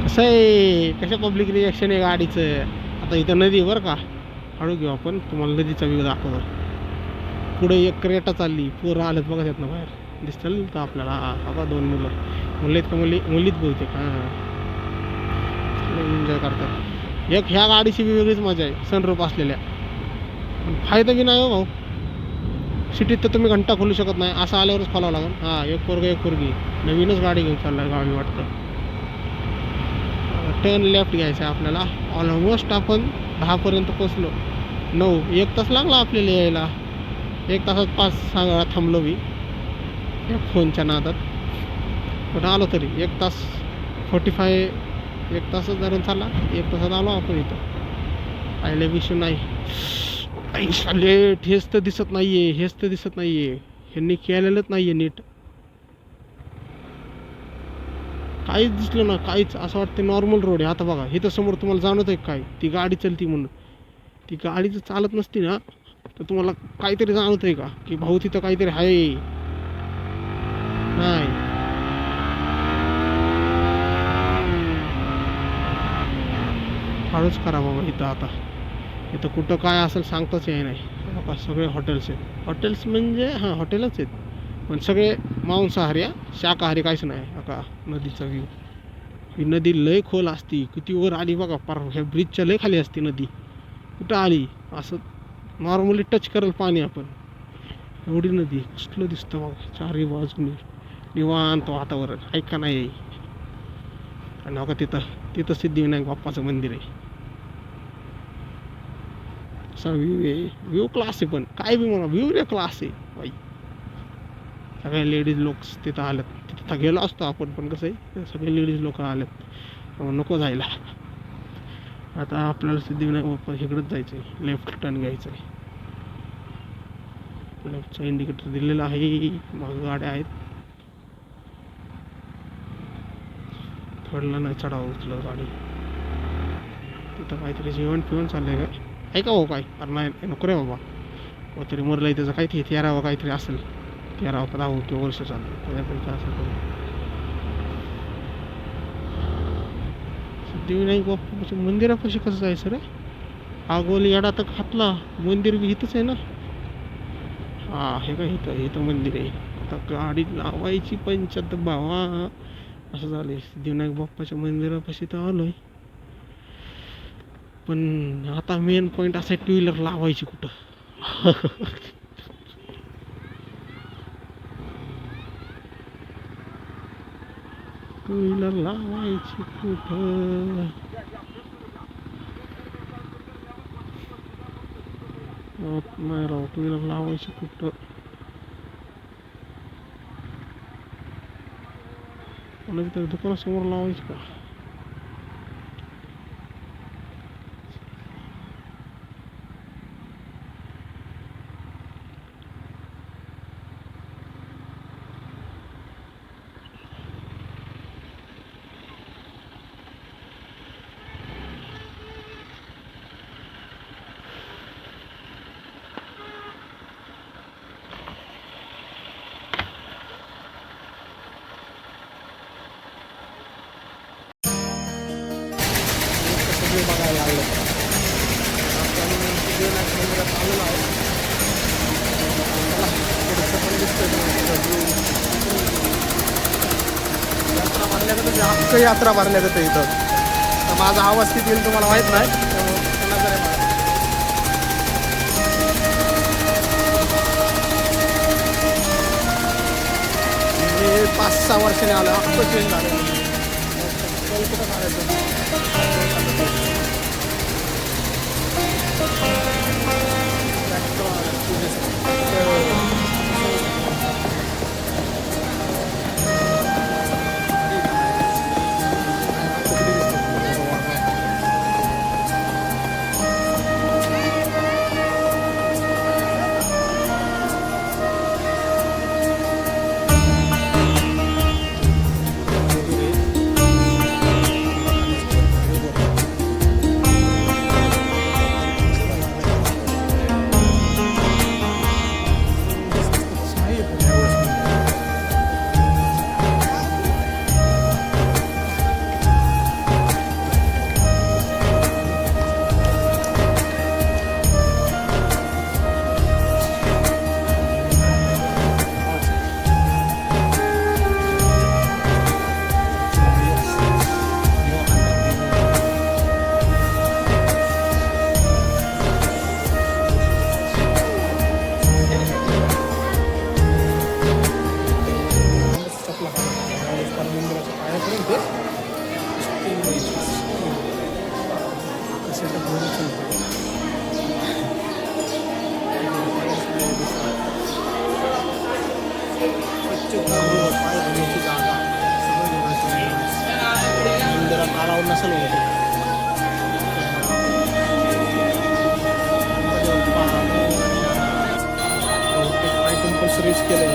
कसं आहे, कसं पब्लिक रिॲक्शन आहे गाडीचं. आता इथं नदी बरं का, हळू घेऊ आपण, तुम्हाला नदीचा व्ह्यू दाखवतो. पुढे एक क्रेटा चालली, पोरं आलेत बघा त्यातनं बाहेर, दिसतं तर आपल्याला. हा 2 मुलीत का मुलीत बहुतेक. हां, एन्जॉय करतात. एक ह्या गाडीची वेगळीच मजा आहे, सनरूफ असलेल्या. फायदा बी नाही हो भाऊ, सिटीत तर तुम्ही घंटा खोलू शकत नाही, असं आल्यावरच खोलावं लागेल. हां, एक पोरगी नवीनच गाडी घेऊन चालला गावी वाटतं. टर्न लेफ्ट घ्यायचं आहे आपल्याला. ऑलमोस्ट आपण 10पर्यंत पोचलो. 1 तास लागला आपल्याला यायला. 1 तासात 5-6 वेळा थांबलो मी या फोनच्या नादात, पण आलो तरी. 1 तास 45, 1 तासच धरून चालला. 1 तासात आलो आपण इथं. आयले विषय नाही. लेट हेच तर दिसत नाहीये, ह्यांनी केलेलंच नाहीये नीट. काहीच दिसलं ना, काहीच. असं वाटतं नॉर्मल रोड आहे. आता बघा इथं समोर तुम्हाला जाणवत आहे काय, ती गाडी चलती म्हणून. ती गाडी जर चालत नसती ना तर तुम्हाला काहीतरी जाणवत आहे का, की भाऊ तिथं काहीतरी आहे. नाही, हळूच करा बाबा. इथं आता इथं कुठं काय असेल सांगताच येई नाही. बघा सगळे हॉटेल्स आहेत. हॉटेल्स म्हणजे हां हॉटेलच आहेत, पण सगळे मांसाहारी, शाकाहारी काहीच नाही. का नदीचा व्ह्यू, ही नदी लय खोल असती. किती वर आली बघा, पार ह्या ब्रिजच्या लय खाली असते नदी. कुठं आली, असं नॉर्मली टच करेल पाणी आपण. एवढी नदी कसलं दिसतं बघा, चारही बाजूनी निवांत वातावरण. ऐका नाही. आणि बघा तिथं सिद्धिविनायक बाप्पाचं मंदिर आहे. असा व्ह्यू आहे. व्ह्यू क्लास आहे, पण काय बी म्हणा, व्ह्यू रे क्लास आहे बाई. सगळे लेडीज लोक तिथं आलेत. तिथं गेलो असतो आपण, पण कसं आहे सगळे लेडीज लोक आलेत, नको जायला. आता आपल्याला सिद्धिविनायक बाप्पा इकडंच जायचं आहे. लेफ्ट टर्न घ्यायचं आहे. लेफ्टचा इंडिकेटर दिलेला आहे. मग गाड्या आहेत. थर्डला नाही चढावं उचलं गाडी. तिथं काहीतरी जेवण पिवण चाललंय काय, ऐका हो काय. अरे नाही नको रे बाबा, व तरी मरलंय त्याचं काहीतरी 13वं काहीतरी असेल. 13 का 10 किंवा वर्ष चाललं त्याच्यापेक्षा असं करू. देवीनाईक बाप्पाच्या मंदिरापाशी कसं जायचं रे? आगोली येडा तर घातला. मंदिर बी इथंच आहे ना. हा हे का इथं मंदिर आहे. आता गाडी लावायची पंचायत भावा. असं झालंय. देवीनाईक बाप्पाच्या मंदिरापाशी तर आलोय. पण आता मेन पॉईंट असा आहे, टू व्हीलर लावायची कुठं? टू व्हीलर लावायची कुठं? नाही राव, टू व्हीलर लावायची कुठं? कोणाच्या तरी दुकानासमोर लावायची का? सगळे बघायला लागलं. आपण देवीनाईक मंदिरात आलेलो आहे. थोडंसं पण दिसतंय यात्रा भरल्यागतच, अख्खं यात्रा भरल्यागत आहे इथं. तर माझा आवाज किती येईल तुम्हाला माहीत नाही, त्यामुळे पुन्हा जरा बघा. मी 5-6 वर्षाने आलो, अख्खं चेंज झालं. कुठं काढायचं? मंदिरात अलाउड नसेल होते. कंपल्सरीच केलं.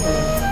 दाखवणार.